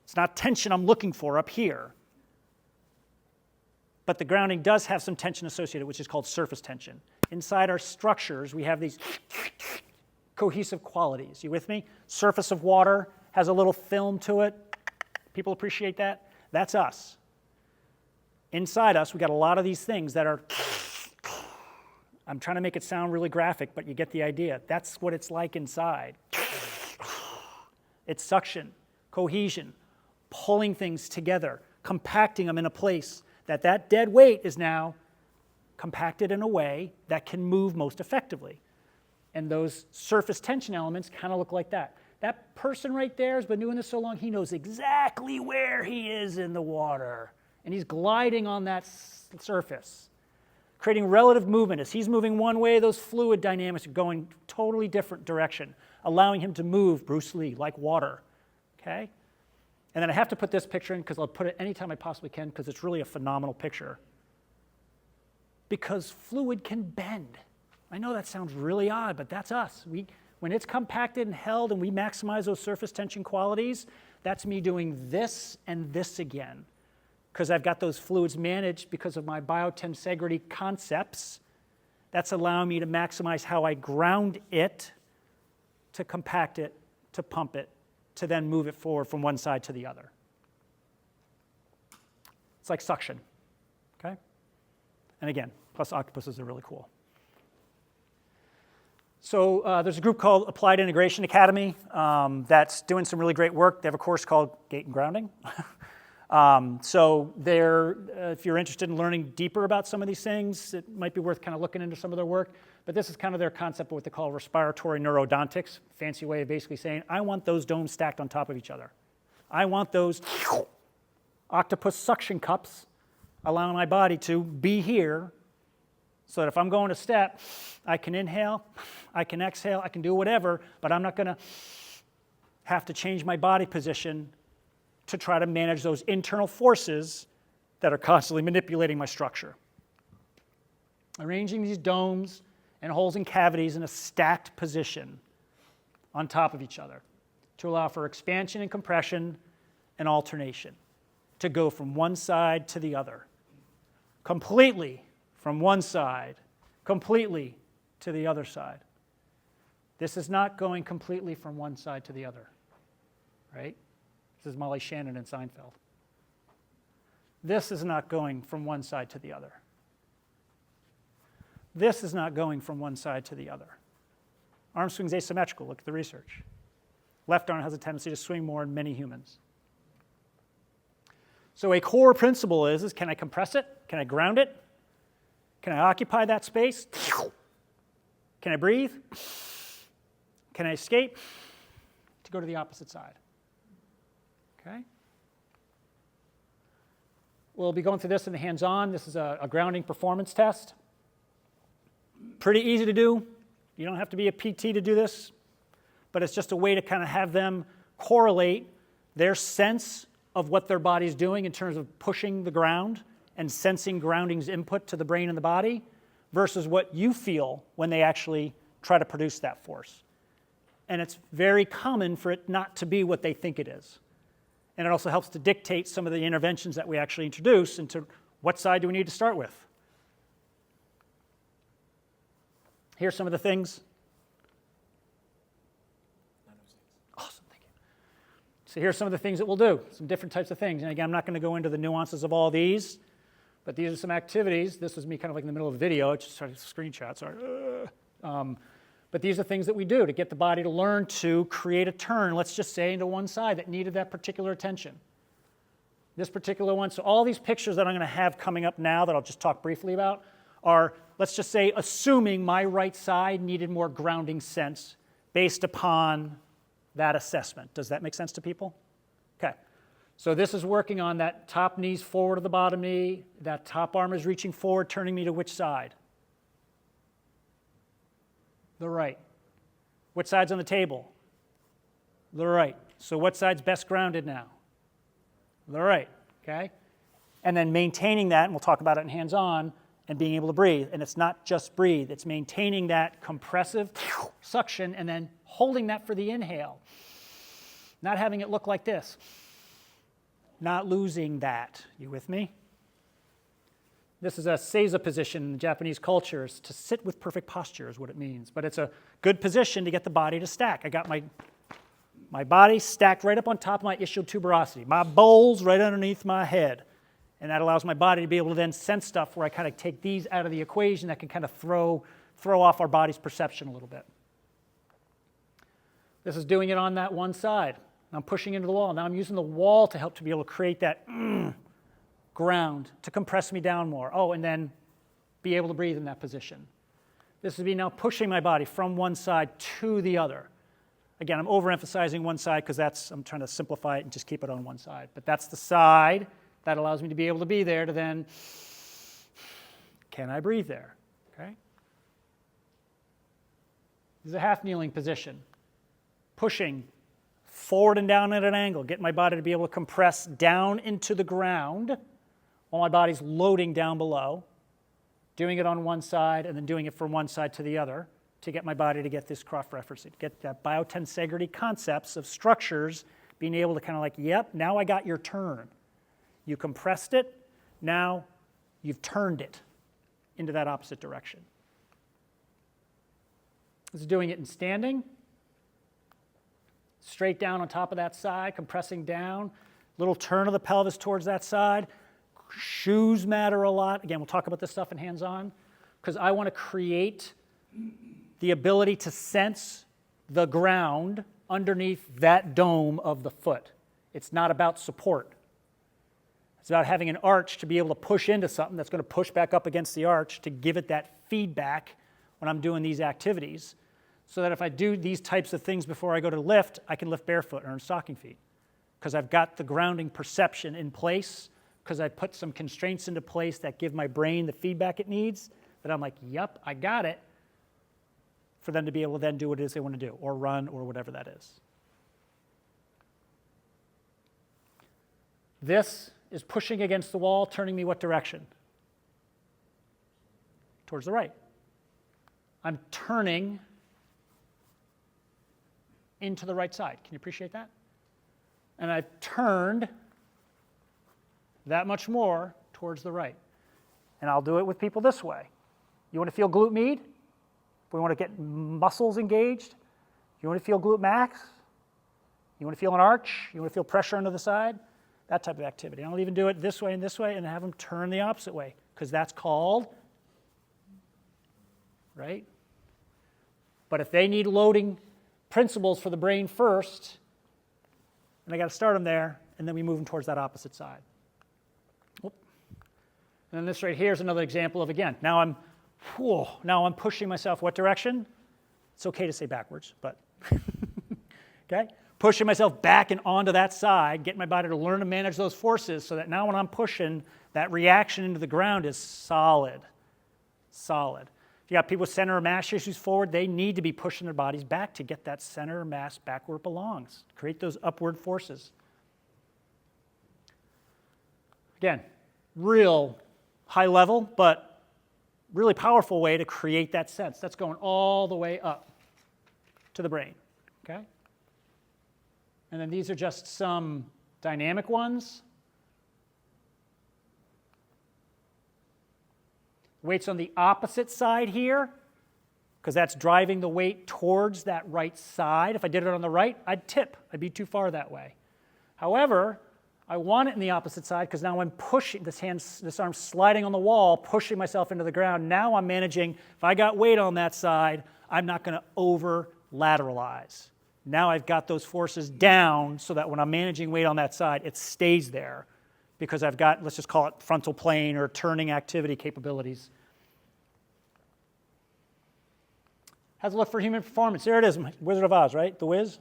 It's not tension I'm looking for up here. but the grounding does have some tension associated, which is called surface tension. Inside our structures, we have these cohesive qualities. You with me? Surface of water has a little film to it. People appreciate that? That's us. Inside us, we got a lot of these things that are, I'm trying to make it sound really graphic, but you get the idea. That's what it's like inside. It's suction, cohesion, pulling things together, compacting them in a place that dead weight is now compacted in a way that can move most effectively. And those surface tension elements kind of look like that. That person right there has been doing this so long, he knows exactly where he is in the water. And he's gliding on that surface, creating relative movement. As he's moving one way, those fluid dynamics are going totally different direction, allowing him to move, Bruce Lee, like water, okay? And then I have to put this picture in because I'll put it anytime I possibly can because it's really a phenomenal picture. Because fluid can bend. I know that sounds really odd, but that's us. When it's compacted and held and we maximize those surface tension qualities, that's me doing this and this again. Because I've got those fluids managed because of my biotensegrity concepts. That's allowing me to maximize how I ground it, to compact it, to pump it, to then move it forward from one side to the other. It's like suction, okay? And again, plus octopuses are really cool. So there's a group called Applied Integration Academy that's doing some really great work. They have a course called Gait and Grounding. So if you're interested in learning deeper about some of these things, it might be worth kind of looking into some of their work. But this is kind of their concept of what they call respiratory neurodontics, fancy way of basically saying, I want those domes stacked on top of each other. I want those octopus suction cups allowing my body to be here so that if I'm going to step, I can inhale, I can exhale, I can do whatever, but I'm not going to have to change my body position to try to manage those internal forces that are constantly manipulating my structure. Arranging these domes and holes and cavities in a stacked position on top of each other to allow for expansion and compression and alternation, to go from one side to the other, completely from one side, completely to the other side. This is not going completely from one side to the other, right? This is Molly Shannon and Seinfeld. This is not going from one side to the other. This is not going from one side to the other. Arm swing's asymmetrical. Look at the research. Left arm has a tendency to swing more in many humans. So a core principle is can I compress it? Can I ground it? Can I occupy that space? Can I breathe? Can I escape? To go to the opposite side. Okay? We'll be going through this in the hands-on. This is a grounding performance test. Pretty easy to do. You don't have to be a PT to do this, but it's just a way to kind of have them correlate their sense of what their body's doing in terms of pushing the ground and sensing grounding's input to the brain and the body versus what you feel when they actually try to produce that force. And it's very common for it not to be what they think it is. And it also helps to dictate some of the interventions that we actually introduce into what side do we need to start with. Here's some of the things. Awesome, thank you. So here's some of the things that we'll do, some different types of things. And again, I'm not going to go into the nuances of all these, but these are some activities. This was me kind of like in the middle of the video. I just started screenshots. Sorry. But these are things that we do to get the body to learn to create a turn, let's just say, into one side that needed that particular attention. This particular one, so all these pictures that I'm going to have coming up now that I'll just talk briefly about are, let's just say, assuming my right side needed more grounding sense based upon that assessment. Does that make sense to people? Okay. So this is working on that top knee's forward of the bottom knee. That top arm is reaching forward, turning me to which side? The right. What side's on the table? The right. So what side's best grounded now? The right, okay? And then maintaining that, and we'll talk about it in hands-on, and being able to breathe. And it's not just breathe, it's maintaining that compressive suction and then holding that for the inhale. Not having it look like this. Not losing that. You with me? This is a seiza position in the Japanese culture. It's to sit with perfect posture is what it means. But it's a good position to get the body to stack. I got my body stacked right up on top of my ischial tuberosity. My bowl's right underneath my head. And that allows my body to be able to then sense stuff where I kind of take these out of the equation that can kind of throw off our body's perception a little bit. This is doing it on that one side. I'm pushing into the wall. Now I'm using the wall to help to be able to create that ground to compress me down more. Oh, and then be able to breathe in that position. This would be now pushing my body from one side to the other. Again, I'm overemphasizing one side because I'm trying to simplify it and just keep it on one side. But that's the side that allows me to be able to be there to then, can I breathe there? Okay? This is a half kneeling position. Pushing forward and down at an angle, get my body to be able to compress down into the ground while my body's loading down below, doing it on one side and then doing it from one side to the other to get my body to get this cross-referencing, get that biotensegrity concepts of structures being able to kind of like, yep, now I got your turn. You compressed it, now you've turned it into that opposite direction. This is doing it in standing. Straight down on top of that side, compressing down. Little turn of the pelvis towards that side. Shoes matter a lot. Again, we'll talk about this stuff in hands-on because I want to create the ability to sense the ground underneath that dome of the foot. It's not about support. It's about having an arch to be able to push into something that's going to push back up against the arch to give it that feedback when I'm doing these activities so that if I do these types of things before I go to lift, I can lift barefoot or in stocking feet because I've got the grounding perception in place because I put some constraints into place that give my brain the feedback it needs that I'm like, yep, I got it, for them to be able to then do what it is they want to do or run or whatever that is. This is pushing against the wall, turning me what direction? Towards the right. I'm turning into the right side. Can you appreciate that? And I've turned that much more towards the right. And I'll do it with people this way. You want to feel glute med? If we want to get muscles engaged, you want to feel glute max? You want to feel an arch? You want to feel pressure under the side? That type of activity. I'll even do it this way and have them turn the opposite way because that's called, right? But if they need loading principles for the brain first, and I got to start them there, and then we move them towards that opposite side. Oop. And then this right here is another example of, again, now I'm pushing myself what direction? It's okay to say backwards, but okay? Pushing myself back and onto that side, getting my body to learn to manage those forces so that now when I'm pushing, that reaction into the ground is solid. Solid. If you got people with center of mass issues forward, they need to be pushing their bodies back to get that center of mass back where it belongs. Create those upward forces. Again, real high level, but really powerful way to create that sense. That's going all the way up to the brain, okay? And then these are just some dynamic ones. Weight's on the opposite side here, because that's driving the weight towards that right side. If I did it on the right, I'd tip. I'd be too far that way. However, I want it in the opposite side because now I'm pushing, this arm sliding on the wall, pushing myself into the ground. Now I'm managing, if I got weight on that side, I'm not going to over-lateralize. Now I've got those forces down so that when I'm managing weight on that side, it stays there because I've got, let's just call it frontal plane or turning activity capabilities. How's it look for human performance? There it is, Wizard of Oz, right? The Wiz?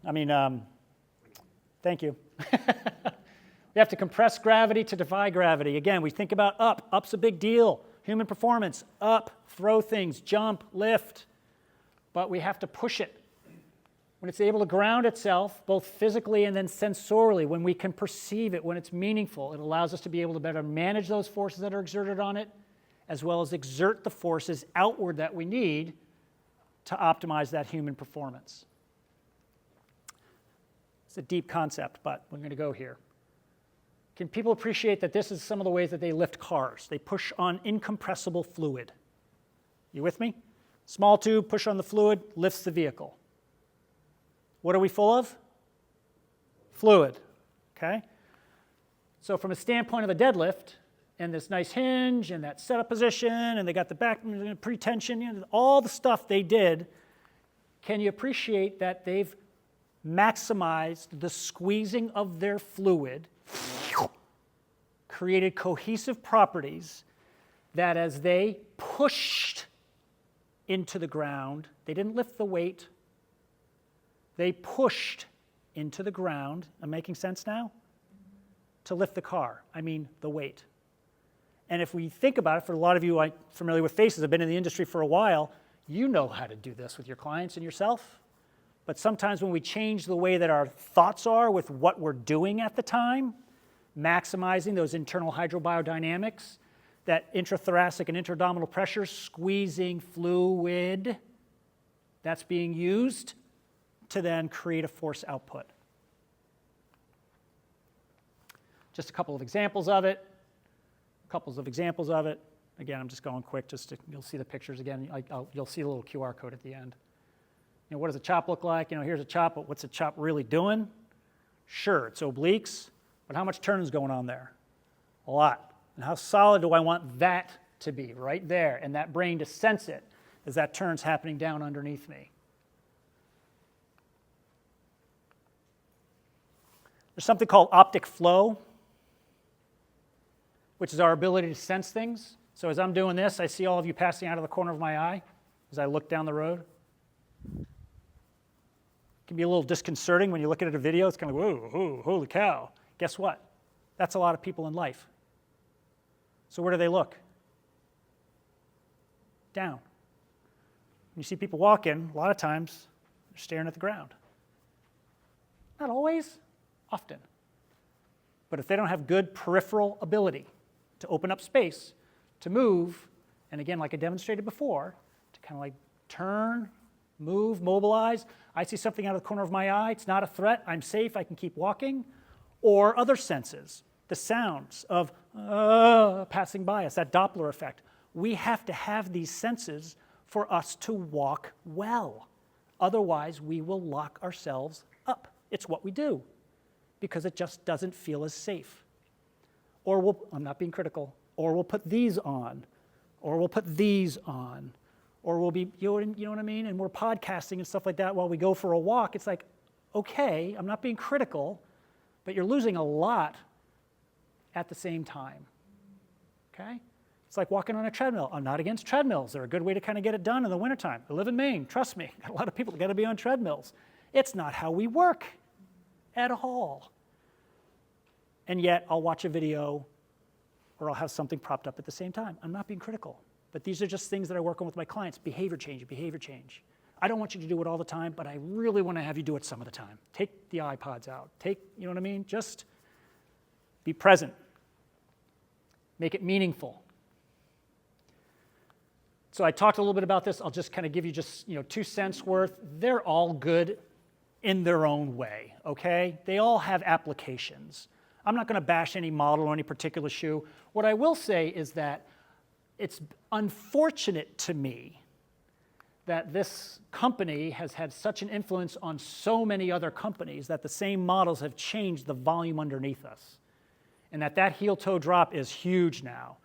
Thank you. We have to compress gravity to defy gravity. Again, we think about up. Up's a big deal. Human performance, up, throw things, jump, lift. But we have to push it. When it's able to ground itself, both physically and then sensorially, when we can perceive it, when it's meaningful, it allows us to be able to better manage those forces that are exerted on it, as well as exert the forces outward that we need to optimize that human performance. It's a deep concept, but we're going to go here. Can people appreciate that this is some of the ways that they lift cars? They push on incompressible fluid. You with me? Small tube, push on the fluid, lifts the vehicle. What are we full of? Fluid, okay? So from a standpoint of a deadlift, and this nice hinge, and that setup position, and they got the back pretension, you know, all the stuff they did, can you appreciate that they've maximized the squeezing of their fluid, created cohesive properties that as they pushed into the ground, they didn't lift the weight, they pushed into the ground, I'm making sense now? To lift the car, I mean the weight. And if we think about it, for a lot of you familiar with faces, have been in the industry for a while, you know how to do this with your clients and yourself. But sometimes when we change the way that our thoughts are with what we're doing at the time, maximizing those internal hydrobiodynamics, that intrathoracic and interabdominal pressure, squeezing fluid, that's being used to then create a force output. Just a couple of examples of it. Again, I'm just going quick, you'll see the pictures again. You'll see a little QR code at the end. You know, what does a chop look like? You know, here's a chop, but what's a chop really doing? Sure, it's obliques, but how much turn is going on there? A lot. And how solid do I want that to be right there, and that brain to sense it as that turn's happening down underneath me? There's something called optic flow, which is our ability to sense things. So as I'm doing this, I see all of you passing out of the corner of my eye as I look down the road. It can be a little disconcerting when you look at a video. It's kind of like, whoa, holy cow. Guess what? That's a lot of people in life. So where do they look? Down. When you see people walking, a lot of times they're staring at the ground. Not always, often. But if they don't have good peripheral ability to open up space, to move, and again, like I demonstrated before, to kind of like turn, move, mobilize. I see something out of the corner of my eye, it's not a threat, I'm safe, I can keep walking. Or other senses, the sounds of passing by us, that Doppler effect. We have to have these senses for us to walk well. Otherwise, we will lock ourselves up. It's what we do, because it just doesn't feel as safe. Or I'm not being critical, or we'll put these on, or we'll put these on, or we'll be, you know what I mean? And we're podcasting and stuff like that while we go for a walk. It's like, okay, I'm not being critical, but you're losing a lot at the same time, okay? It's like walking on a treadmill. I'm not against treadmills. They're a good way to kind of get it done in the wintertime. I live in Maine, trust me. Got a lot of people that got to be on treadmills. It's not how we work at all. And yet, I'll watch a video or I'll have something propped up at the same time. I'm not being critical, but these are just things that I work on with my clients. Behavior change, behavior change. I don't want you to do it all the time, but I really want to have you do it some of the time. Take the iPods out. You know what I mean? Just be present. Make it meaningful. So I talked a little bit about this. I'll just kind of give you just 2 cents worth. They're all good in their own way, okay? They all have applications. I'm not going to bash any model or any particular shoe. What I will say is that it's unfortunate to me that this company has had such an influence on so many other companies that the same models have changed the volume underneath us. And that heel-toe drop is huge now.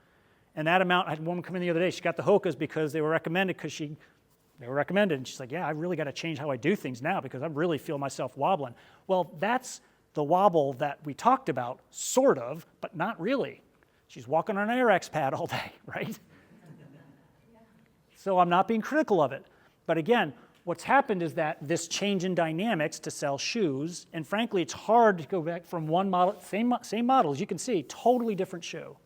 And that amount, I had a woman come in the other day, she got the Hokas because they were recommended, and she's like, yeah, I really got to change how I do things now because I really feel myself wobbling. Well, that's the wobble that we talked about, sort of, but not really. She's walking on an AirX pad all day, right? So I'm not being critical of it. But again, what's happened is that this change in dynamics to sell shoes, and frankly, it's hard to go back from one model, same model, as you can see, totally different shoe.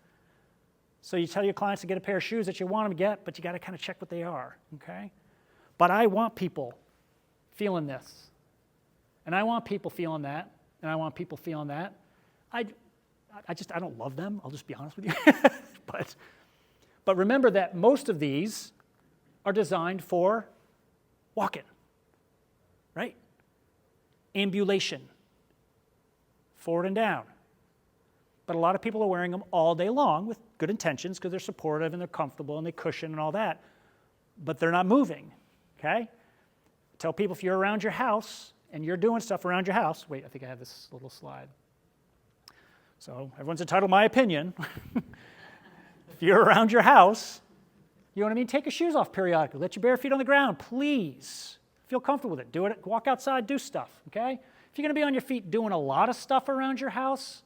So you tell your clients to get a pair of shoes that you want them to get, but you got to kind of check what they are, okay? But I want people feeling this, and I want people feeling that, and I want people feeling that. I don't love them, I'll just be honest with you. But remember that most of these are designed for walking, right? Ambulation, forward and down. but a lot of people are wearing them all day long with good intentions because they're supportive and they're comfortable and they cushion and all that, but they're not moving, okay? Tell people if you're around your house and you're doing stuff around your house, wait, I think I have this little slide. So everyone's entitled to my opinion. If you're around your house, you know what I mean? Take your shoes off periodically. Let your bare feet on the ground, please. Feel comfortable with it. Do it. Walk outside, do stuff, okay? If you're going to be on your feet doing a lot of stuff around your house,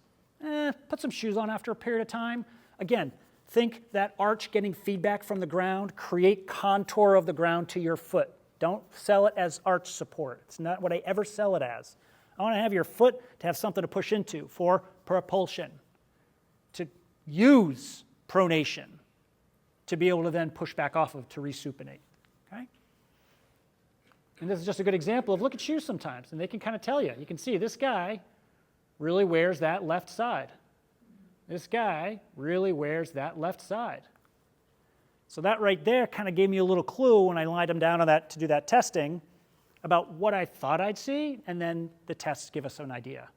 put some shoes on after a period of time. Again, think that arch getting feedback from the ground, create contour of the ground to your foot. Don't sell it as arch support. It's not what I ever sell it as. I want to have your foot to have something to push into for propulsion, to use pronation, to be able to then push back off of to resupinate, okay? And this is just a good example of look at shoes sometimes, and they can kind of tell you. You can see this guy really wears that left side. This guy really wears that left side. So that right there kind of gave me a little clue when I lined them down on that to do that testing about what I thought I'd see, and then the tests give us an idea.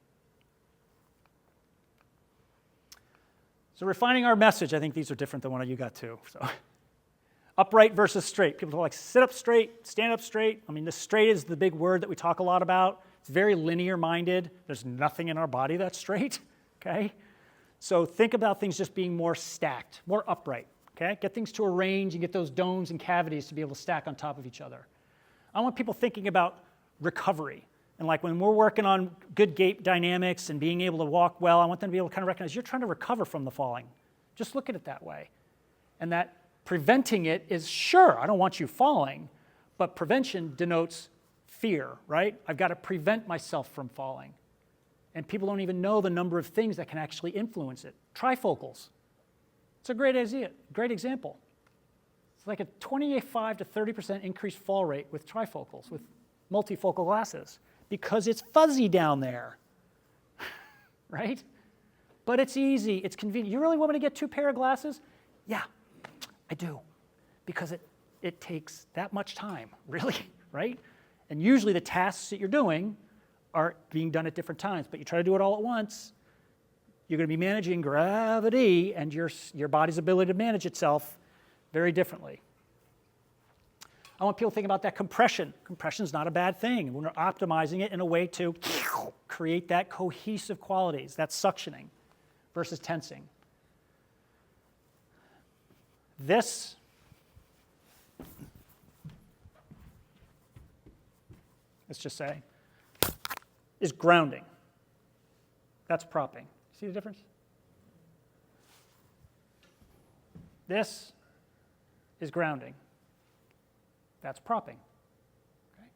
So refining our message, I think these are different than what you got too. So upright versus straight. People like sit up straight, stand up straight. I mean, the straight is the big word that we talk a lot about. It's very linear minded. There's nothing in our body that's straight, okay? So think about things just being more stacked, more upright, okay? Get things to arrange and get those domes and cavities to be able to stack on top of each other. I want people thinking about recovery. And like when we're working on good gait dynamics and being able to walk well, I want them to be able to kind of recognize you're trying to recover from the falling. Just look at it that way. And that preventing it is, sure, I don't want you falling, but prevention denotes fear, right? I've got to prevent myself from falling. And people don't even know the number of things that can actually influence it. Trifocals. It's a great example. It's like a 25 to 30% increased fall rate with trifocals, with multifocal glasses, because it's fuzzy down there, right? But it's easy, it's convenient. You really want me to get 2 pair of glasses? Yeah, I do, because it takes that much time, really, right? And usually the tasks that you're doing are being done at different times, but you try to do it all at once, you're going to be managing gravity and your body's ability to manage itself very differently. I want people to think about that compression. Compression is not a bad thing. We're optimizing it in a way to create that cohesive qualities, that suctioning versus tensing. This let's just say, is grounding. That's propping. See the difference? This is grounding. That's propping. Okay.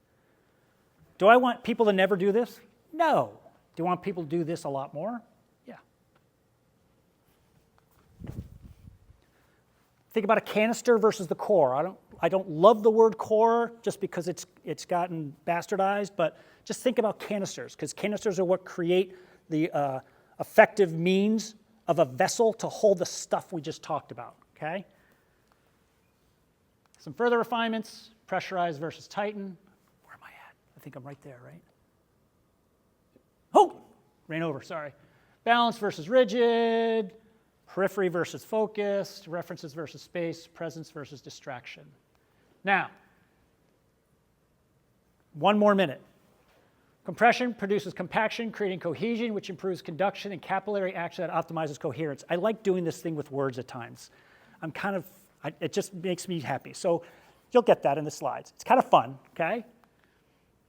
Do I want people to never do this? No. Do I want people to do this a lot more? Yeah. Think about a canister versus the core. I don't love the word core just because it's gotten bastardized, but just think about canisters, because canisters are what create the effective means of a vessel to hold the stuff we just talked about, okay? Some further refinements, pressurized versus tighten. Where am I at? I think I'm right there, right? Oh, ran over, sorry. Balance versus rigid, periphery versus focused, references versus space, presence versus distraction. Now, 1 more minute. Compression produces compaction, creating cohesion, which improves conduction, and capillary action that optimizes coherence. I like doing this thing with words at times. It just makes me happy. So you'll get that in the slides. It's kind of fun, okay?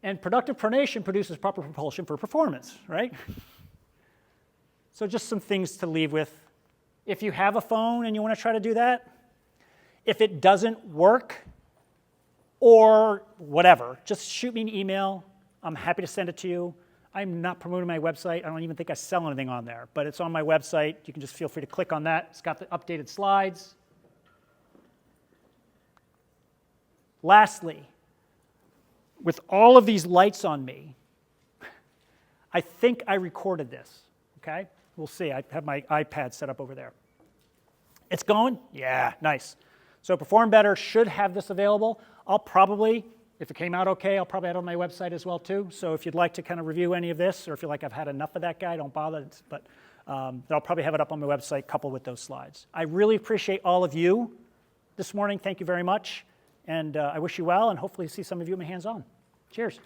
And productive pronation produces proper propulsion for performance, right? So just some things to leave with. If you have a phone and you want to try to do that, if it doesn't work or whatever, just shoot me an email. I'm happy to send it to you. I'm not promoting my website. I don't even think I sell anything on there, but it's on my website. You can just feel free to click on that. It's got the updated slides. Lastly, with all of these lights on me, I think I recorded this, okay? We'll see. I have my iPad set up over there. It's going? Yeah, nice. So Perform Better should have this available. I'll probably, if it came out okay, I'll probably add it on my website as well too. So if you'd like to kind of review any of this, or if you're like, I've had enough of that guy, don't bother. But I'll probably have it up on my website coupled with those slides. I really appreciate all of you this morning. Thank you very much. And I wish you well, and hopefully see some of you in my hands-on. Cheers.